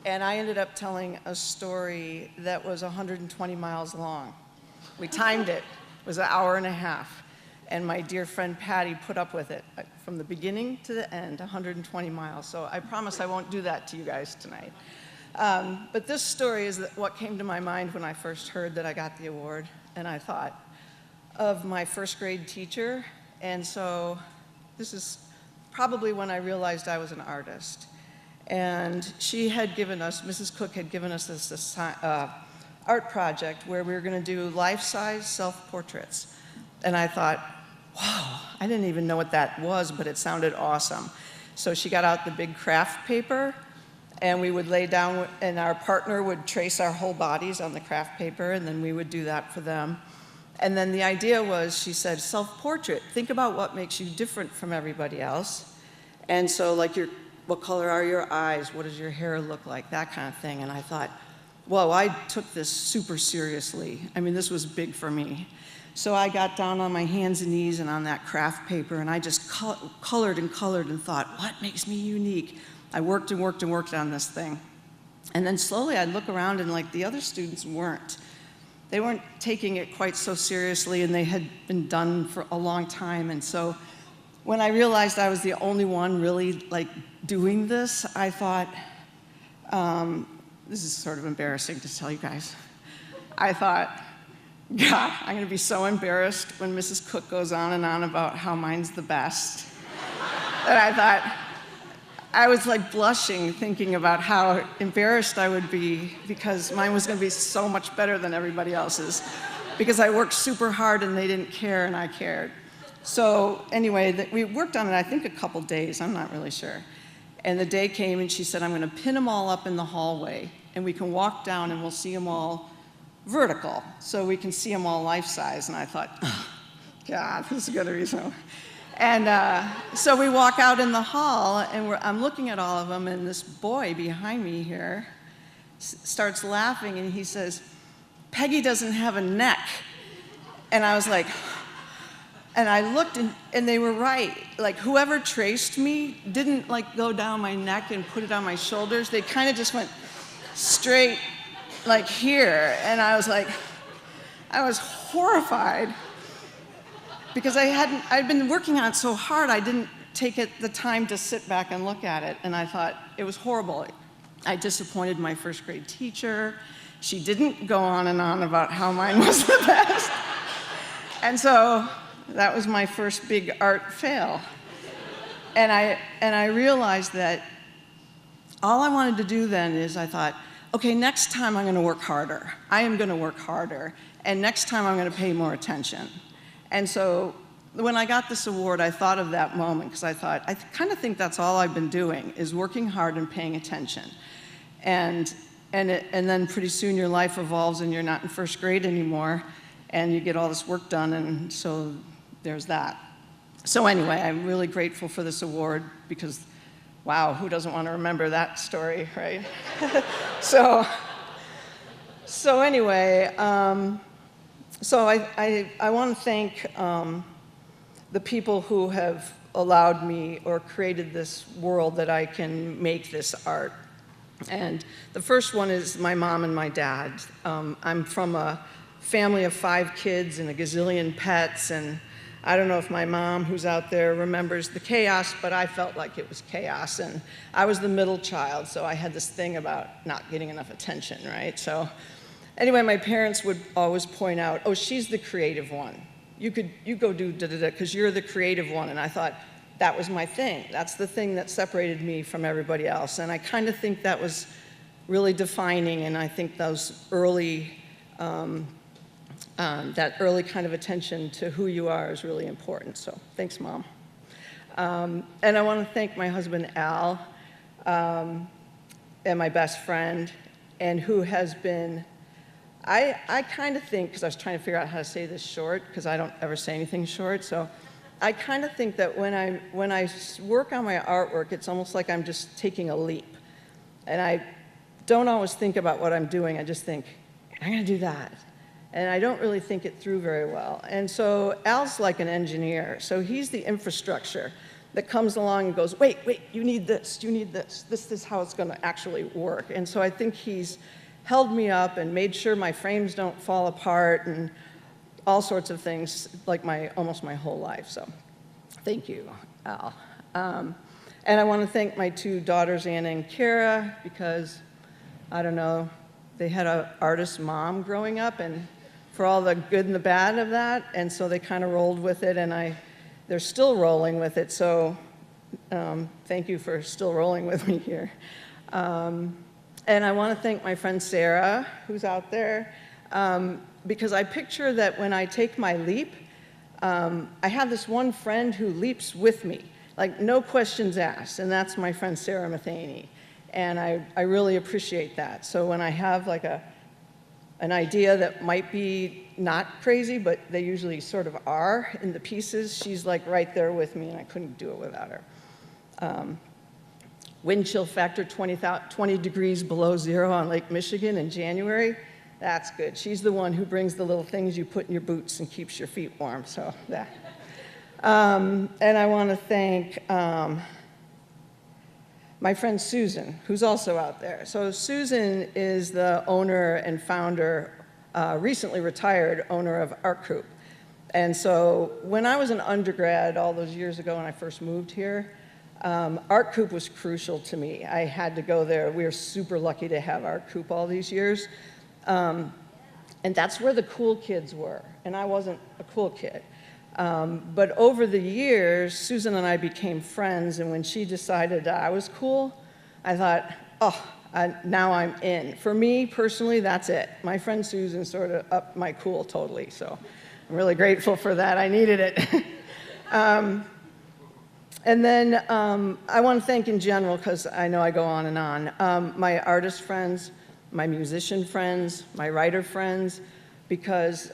Speaker 19: and I ended up telling a story that was 120 miles long. We timed it. It was an hour and a half. And my dear friend Patty put up with it from the beginning to the end, 120 miles. So I promise I won't do that to you guys tonight. But this story is what came to my mind when I first heard that I got the award. And I thought of my first grade teacher. And so this is probably when I realized I was an artist. And she had given us, Mrs. Cook had given us this art project where we were going to do life-size self-portraits. And I thought, wow, I didn't even know what that was, but it sounded awesome. So she got out the big craft paper, and we would lay down, and our partner would trace our whole bodies on the craft paper, and then we would do that for them. And then the idea was, she said, self-portrait. Think about what makes you different from everybody else. And so, like, what color are your eyes? What does your hair look like? That kind of thing. And I thought, whoa, I took this super seriously. I mean, this was big for me. So I got down on my hands and knees and on that craft paper, and I just colored and colored and thought, what makes me unique? I worked and worked and worked on this thing. And then slowly I'd look around and like the other students weren't. They weren't taking it quite so seriously, and they had been done for a long time. And so when I realized I was the only one really like doing this, I thought, this is sort of embarrassing to tell you guys. I thought, God, I'm going to be so embarrassed when Mrs. Cook goes on and on about how mine's the best. And I thought, I was like blushing thinking about how embarrassed I would be because mine was going to be so much better than everybody else's because I worked super hard and they didn't care and I cared. So anyway, we worked on it, I think, a couple days. I'm not really sure. And the day came and she said, I'm going to pin them all up in the hallway and we can walk down and we'll see them all vertical, so we can see them all life-size. And I thought, oh, God, this is going to be so. And so we walk out in the hall, and I'm looking at all of them, and this boy behind me here starts laughing, and he says, Peggy doesn't have a neck. And I was like, And I looked, and they were right. Like, whoever traced me didn't, like, go down my neck and put it on my shoulders. They kind of just went straight, like, here. And I was like, I was horrified because I'd been working on it so hard, I didn't take the time to sit back and look at it. And I thought, it was horrible. I disappointed my first grade teacher. She didn't go on and on about how mine was the best. And so that was my first big art fail. And I realized that all I wanted to do then is I thought, okay, next time I'm gonna work harder. I am gonna work harder. And next time I'm gonna pay more attention. And so when I got this award, I thought of that moment because I thought, I kind of think that's all I've been doing is working hard and paying attention. And then pretty soon your life evolves and you're not in first grade anymore and you get all this work done, and so there's that. So anyway, I'm really grateful for this award because, wow, who doesn't want to remember that story, right? So anyway, so I want to thank the people who have allowed me or created this world that I can make this art. And the first one is my mom and my dad. I'm from a family of 5 kids and a gazillion pets, and I don't know if my mom, who's out there, remembers the chaos, but I felt like it was chaos. And I was the middle child, so I had this thing about not getting enough attention, right? So anyway, my parents would always point out, oh, she's the creative one. You go do da-da-da, because you're the creative one. And I thought, that was my thing. That's the thing that separated me from everybody else. And I kind of think that was really defining, and I think those early, that early kind of attention to who you are is really important. So thanks, Mom. And I want to thank my husband, Al, and my best friend, and who has been, I kind of think, because I was trying to figure out how to say this short, because I don't ever say anything short, so I kind of think that when I work on my artwork, it's almost like I'm just taking a leap. And I don't always think about what I'm doing. I just think, I'm going to do that. And I don't really think it through very well. And so Al's like an engineer. So he's the infrastructure that comes along and goes, wait, you need this, you need this. This is how it's going to actually work. And so I think he's held me up and made sure my frames don't fall apart and all sorts of things, like almost my whole life. So thank you, Al. And I want to thank my 2 daughters, Anna and Kara, because, I don't know, they had an artist mom growing up, and for all the good and the bad of that, and so they kind of rolled with it, and they're still rolling with it, so thank you for still rolling with me here. And I want to thank my friend Sarah, who's out there, because I picture that when I take my leap, I have this one friend who leaps with me, like no questions asked, and that's my friend Sarah Matheny. And I really appreciate that. So when I have like an idea that might be not crazy, but they usually sort of are in the pieces, she's like right there with me, and I couldn't do it without her. Wind chill factor 20 degrees below zero on Lake Michigan in January. That's good. She's the one who brings the little things you put in your boots and keeps your feet warm, so that. And I want to thank my friend Susan, who's also out there. So Susan is the owner and founder, recently retired owner of Art Coop. And so when I was an undergrad all those years ago when I first moved here, Art Coop was crucial to me. I had to go there. We were super lucky to have Art Coop all these years. And that's where the cool kids were, and I wasn't a cool kid. But over the years, Susan and I became friends, and when she decided I was cool, I thought, oh, now I'm in. For me, personally, that's it. My friend Susan sort of upped my cool totally, so I'm really grateful for that. I needed it. And then I want to thank in general, because I know I go on and on, my artist friends, my musician friends, my writer friends, because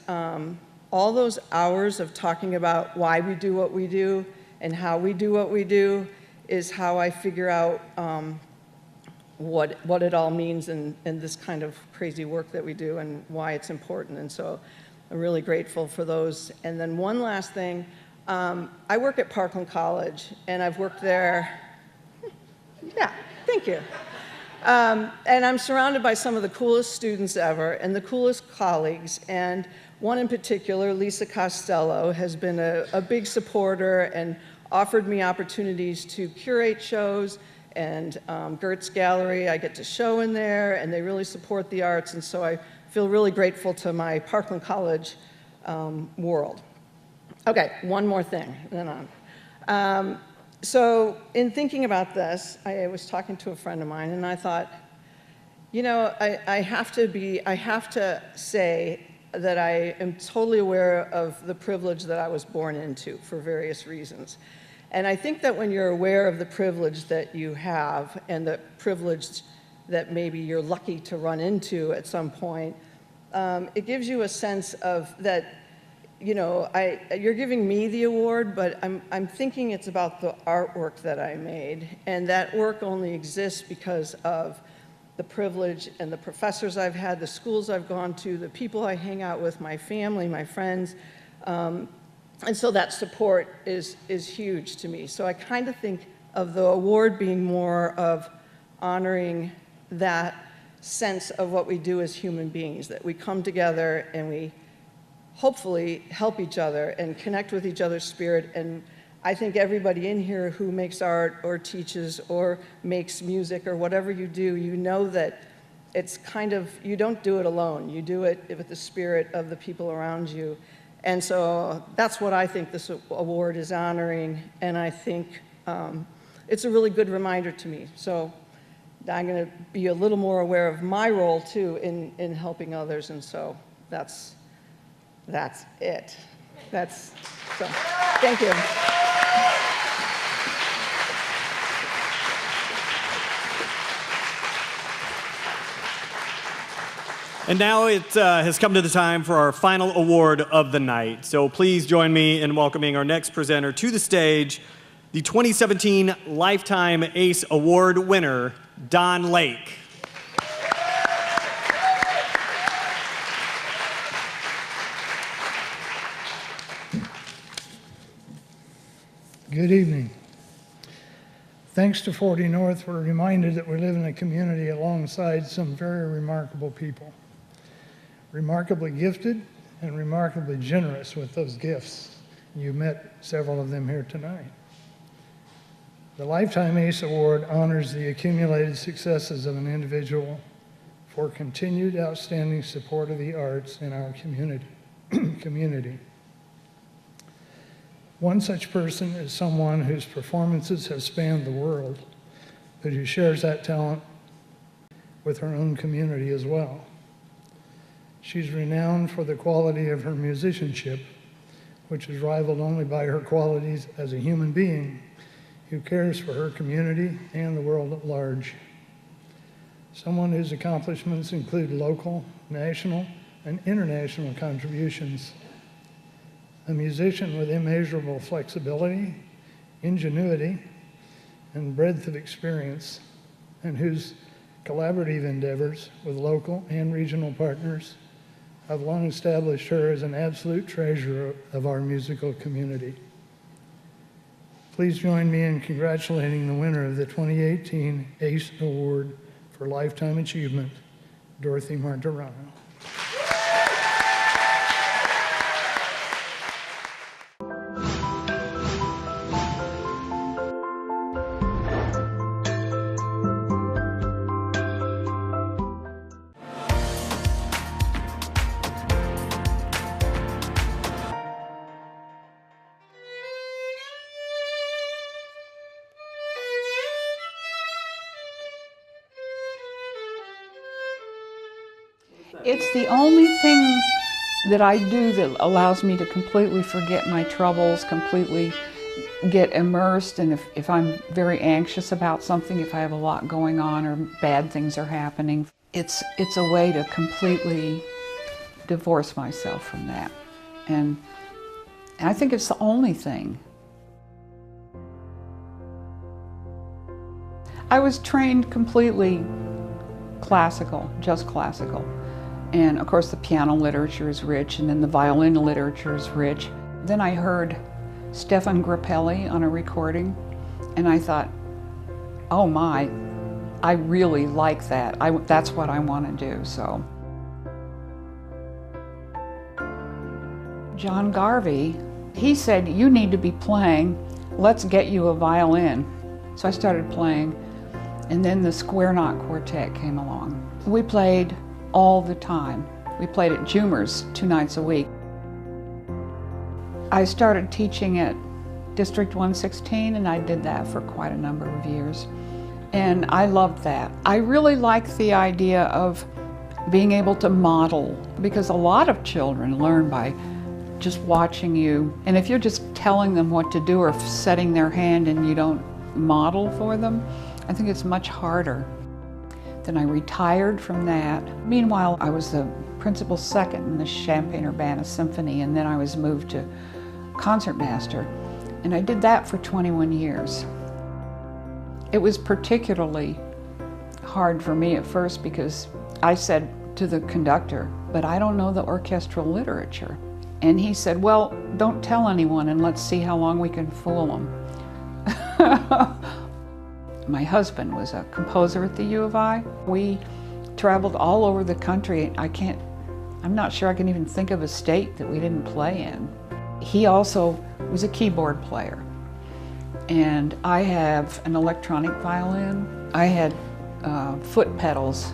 Speaker 19: all those hours of talking about why we do what we do and how we do what we do is how I figure out what it all means in this kind of crazy work that we do and why it's important. And so I'm really grateful for those. And then one last thing, I work at Parkland College, and I've worked there, yeah, thank you. And I'm surrounded by some of the coolest students ever and the coolest colleagues, and one in particular, Lisa Costello, has been a big supporter and offered me opportunities to curate shows, and Gertz Gallery, I get to show in there, and they really support the arts, and so I feel really grateful to my Parkland College world. Okay, one more thing, and then on. So in thinking about this, I was talking to a friend of mine, and I thought, you know, I have to say that I am totally aware of the privilege that I was born into for various reasons. And I think that when you're aware of the privilege that you have and the privilege that maybe you're lucky to run into at some point, it gives you a sense of that, you know, you're giving me the award, but I'm thinking it's about the artwork that I made, and that work only exists because of the privilege and the professors I've had, the schools I've gone to, the people I hang out with, my family, my friends, and so that support is huge to me. So I kind of think of the award being more of honoring that sense of what we do as human beings, that we come together and we hopefully help each other and connect with each other's spirit. And I think everybody in here who makes art or teaches or makes music or whatever you do, you know that it's kind of, you don't do it alone. You do it with the spirit of the people around you. And so that's what I think this award is honoring, and I think it's a really good reminder to me. So I'm going to be a little more aware of my role too in helping others, and so that's it. So thank you.
Speaker 1: And now it has come to the time for our final award of the night. So please join me in welcoming our next presenter to the stage, the 2017 Lifetime ACE Award winner, Don Lake.
Speaker 20: Good evening. Thanks to 40 North, we're reminded that we live in a community alongside some very remarkable people. Remarkably gifted and remarkably generous with those gifts. You met several of them here tonight. The Lifetime ACE Award honors the accumulated successes of an individual for continued outstanding support of the arts in our community. One such person is someone whose performances have spanned the world, but who shares that talent with her own community as well. She's renowned for the quality of her musicianship, which is rivaled only by her qualities as a human being who cares for her community and the world at large. Someone whose accomplishments include local, national, and international contributions. A musician with immeasurable flexibility, ingenuity, and breadth of experience, and whose collaborative endeavors with local and regional partners have long established her as an absolute treasure of our musical community. Please join me in congratulating the winner of the 2018 ACE Award for Lifetime Achievement, Dorothy Martirano.
Speaker 21: It's the only thing that I do that allows me to completely forget my troubles, completely get immersed, and if I'm very anxious about something, if I have a lot going on or bad things are happening, it's a way to completely divorce myself from that. And I think it's the only thing. I was trained completely classical, just classical. And of course the piano literature is rich, and then the violin literature is rich. Then I heard Stefan Grappelli on a recording, and I thought, oh my, I really like that. That's what I want to do, so. John Garvey, he said, you need to be playing, let's get you a violin. So I started playing, and then the Square Knot Quartet came along. We played all the time. We played at Jumer's 2 nights a week. I started teaching at District 116, and I did that for quite a number of years. And I loved that. I really liked the idea of being able to model, because a lot of children learn by just watching you. And if you're just telling them what to do or setting their hand and you don't model for them, I think it's much harder. Then I retired from that. Meanwhile, I was the principal second in the Champaign-Urbana Symphony, and then I was moved to concertmaster. And I did that for 21 years. It was particularly hard for me at first because I said to the conductor, but I don't know the orchestral literature. And he said, well, don't tell anyone and let's see how long we can fool them. My husband was a composer at the U of I. We traveled all over the country. I'm not sure I can even think of a state that we didn't play in. He also was a keyboard player. And I have an electronic violin. I had foot pedals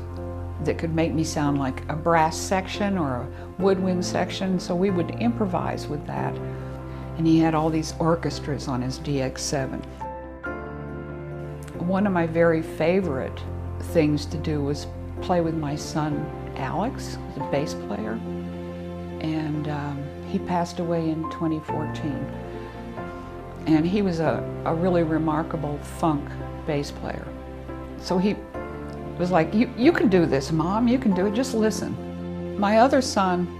Speaker 21: that could make me sound like a brass section or a woodwind section, so we would improvise with that. And he had all these orchestras on his DX7. One of my very favorite things to do was play with my son Alex, who's a bass player, and he passed away in 2014. And he was a really remarkable funk bass player. So he was like, you can do this, Mom, you can do it, just listen. My other son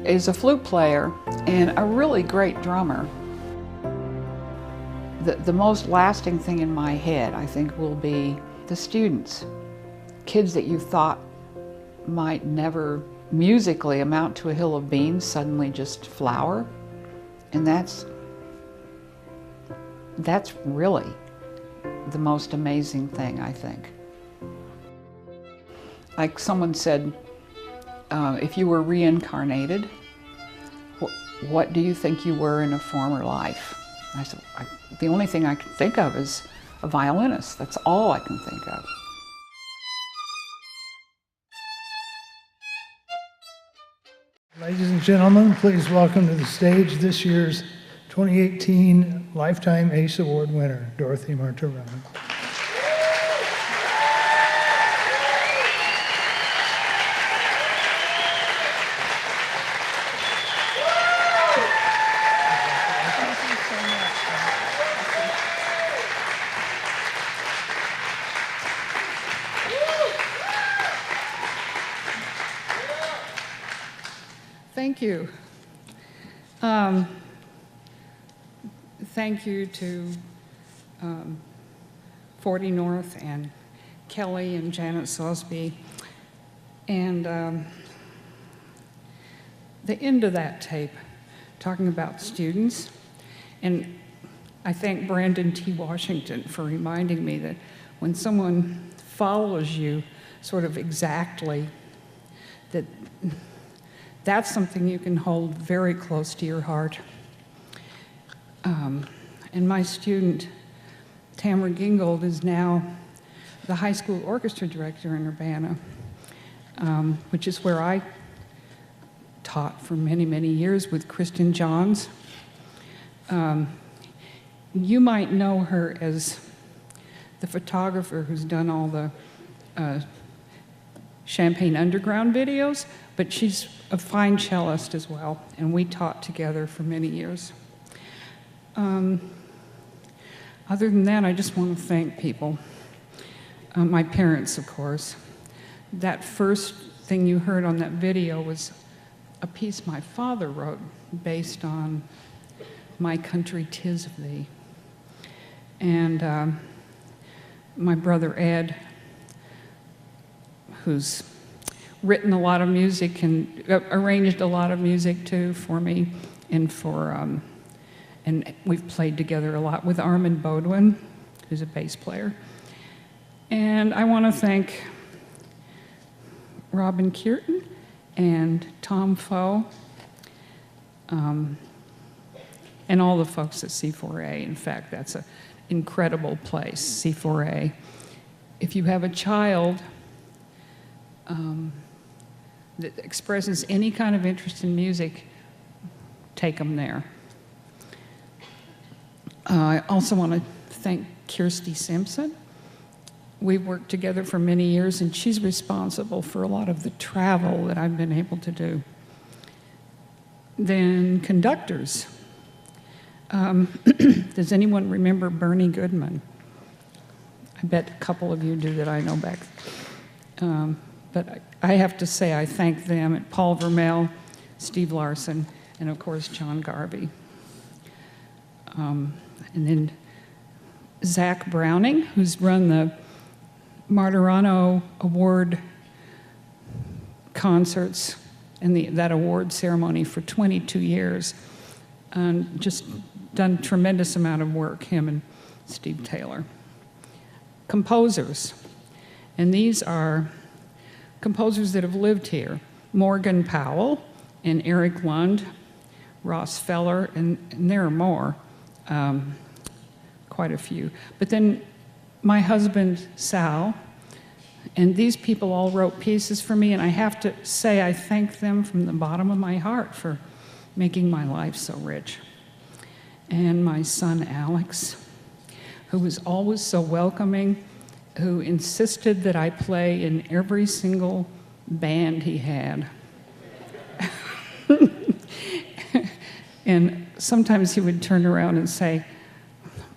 Speaker 21: is a flute player and a really great drummer. The most lasting thing in my head, I think, will be the students. Kids that you thought might never musically amount to a hill of beans suddenly just flower. And that's really the most amazing thing, I think. Like someone said, if you were reincarnated, what do you think you were in a former life? I said, the only thing I can think of is a violinist. That's all I can think of.
Speaker 20: Ladies and gentlemen, please welcome to the stage this year's 2018 Lifetime ACE Award winner, Dorothy Martirano.
Speaker 21: Thank you. Thank you to 40 North and Kelly and Janet Sosby. And the end of that tape, talking about students, and I thank Brandon T. Washington for reminding me that when someone follows you sort of exactly, that's something you can hold very close to your heart. And my student, Tamara Gingold, is now the high school orchestra director in Urbana, which is where I taught for many, many years with Kristen Johns. You might know her as the photographer who's done all the Champaign Underground videos, but she's a fine cellist as well, and we taught together for many years. Other than that, I just want to thank people. My parents, of course. That first thing you heard on that video was a piece my father wrote based on My Country 'Tis of Thee. And my brother Ed, who's written a lot of music and arranged a lot of music too for me and for and we've played together a lot with Armin Bodwin, who's a bass player. And I want to thank Robin Kierton and Tom Foe, and all the folks at C4A. In fact, that's an incredible place, C4A. If you have a child that expresses any kind of interest in music, take them there. I also want to thank Kirsty Simpson. We've worked together for many years, and she's responsible for a lot of the travel that I've been able to do. Then conductors. Does anyone remember Bernie Goodman? I bet a couple of you do that I know back. But I have to say I thank them, and Paul Vermel, Steve Larson, and of course John Garvey. And then Zach Browning, who's run the Martirano Award concerts and that award ceremony for 22 years. And just done a tremendous amount of work, him and Steve Taylor. Composers, and these are composers that have lived here. Morgan Powell and Eric Lund, Ross Feller, and there are more, quite a few. But then my husband, Sal, and these people all wrote pieces for me, and I have to say I thank them from the bottom of my heart for making my life so rich. And my son, Alex, who was always so welcoming, who insisted that I play in every single band he had. And sometimes he would turn around and say,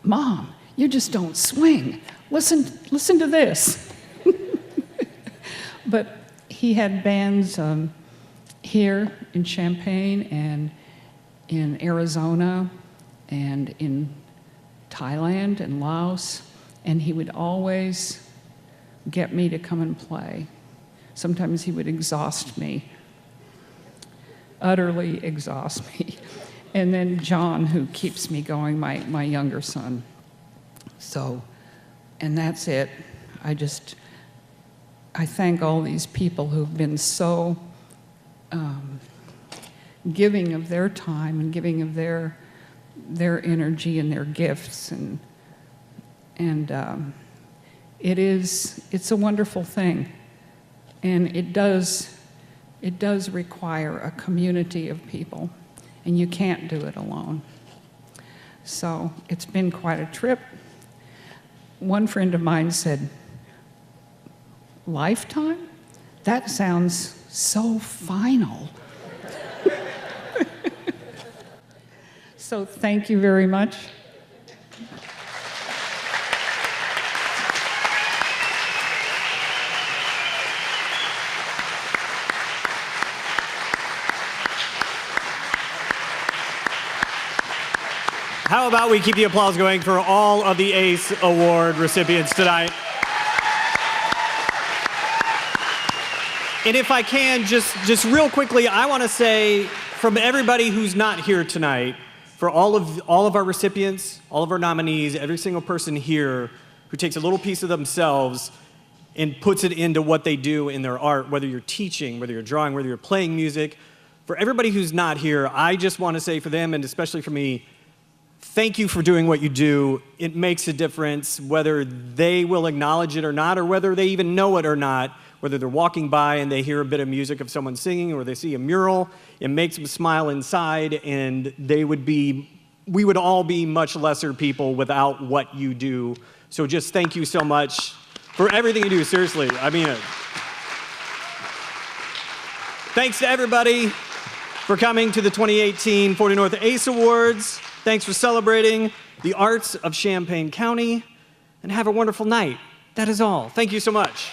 Speaker 21: "Mom, you just don't swing. Listen to this." But he had bands here in Champaign and in Arizona and in Thailand and Laos, and he would always get me to come and play. Sometimes he would exhaust me, utterly exhaust me. And then John, who keeps me going, my younger son. So, and that's it. I thank all these people who've been so giving of their time and giving of their energy and their gifts, and it's a wonderful thing, and it does require a community of people, and you can't do it alone. So it's been quite a trip. One friend of mine said, "Lifetime? That sounds so final." So thank you very much.
Speaker 1: How about we keep the applause going for all of the ACE Award recipients tonight? And if I can, just real quickly, I want to say from everybody who's not here tonight, for all of our recipients, all of our nominees, every single person here who takes a little piece of themselves and puts it into what they do in their art, whether you're teaching, whether you're drawing, whether you're playing music, for everybody who's not here, I just want to say for them, and especially for me, thank you for doing what you do. It makes a difference, whether they will acknowledge it or not, or whether they even know it or not. Whether they're walking by and they hear a bit of music of someone singing, or they see a mural, it makes them smile inside, and we would all be much lesser people without what you do. So just thank you so much for everything you do, seriously. I mean it. Thanks to everybody for coming to the 2018 40 North ACE Awards. Thanks for celebrating the arts of Champaign County, and have a wonderful night. That is all. Thank you so much.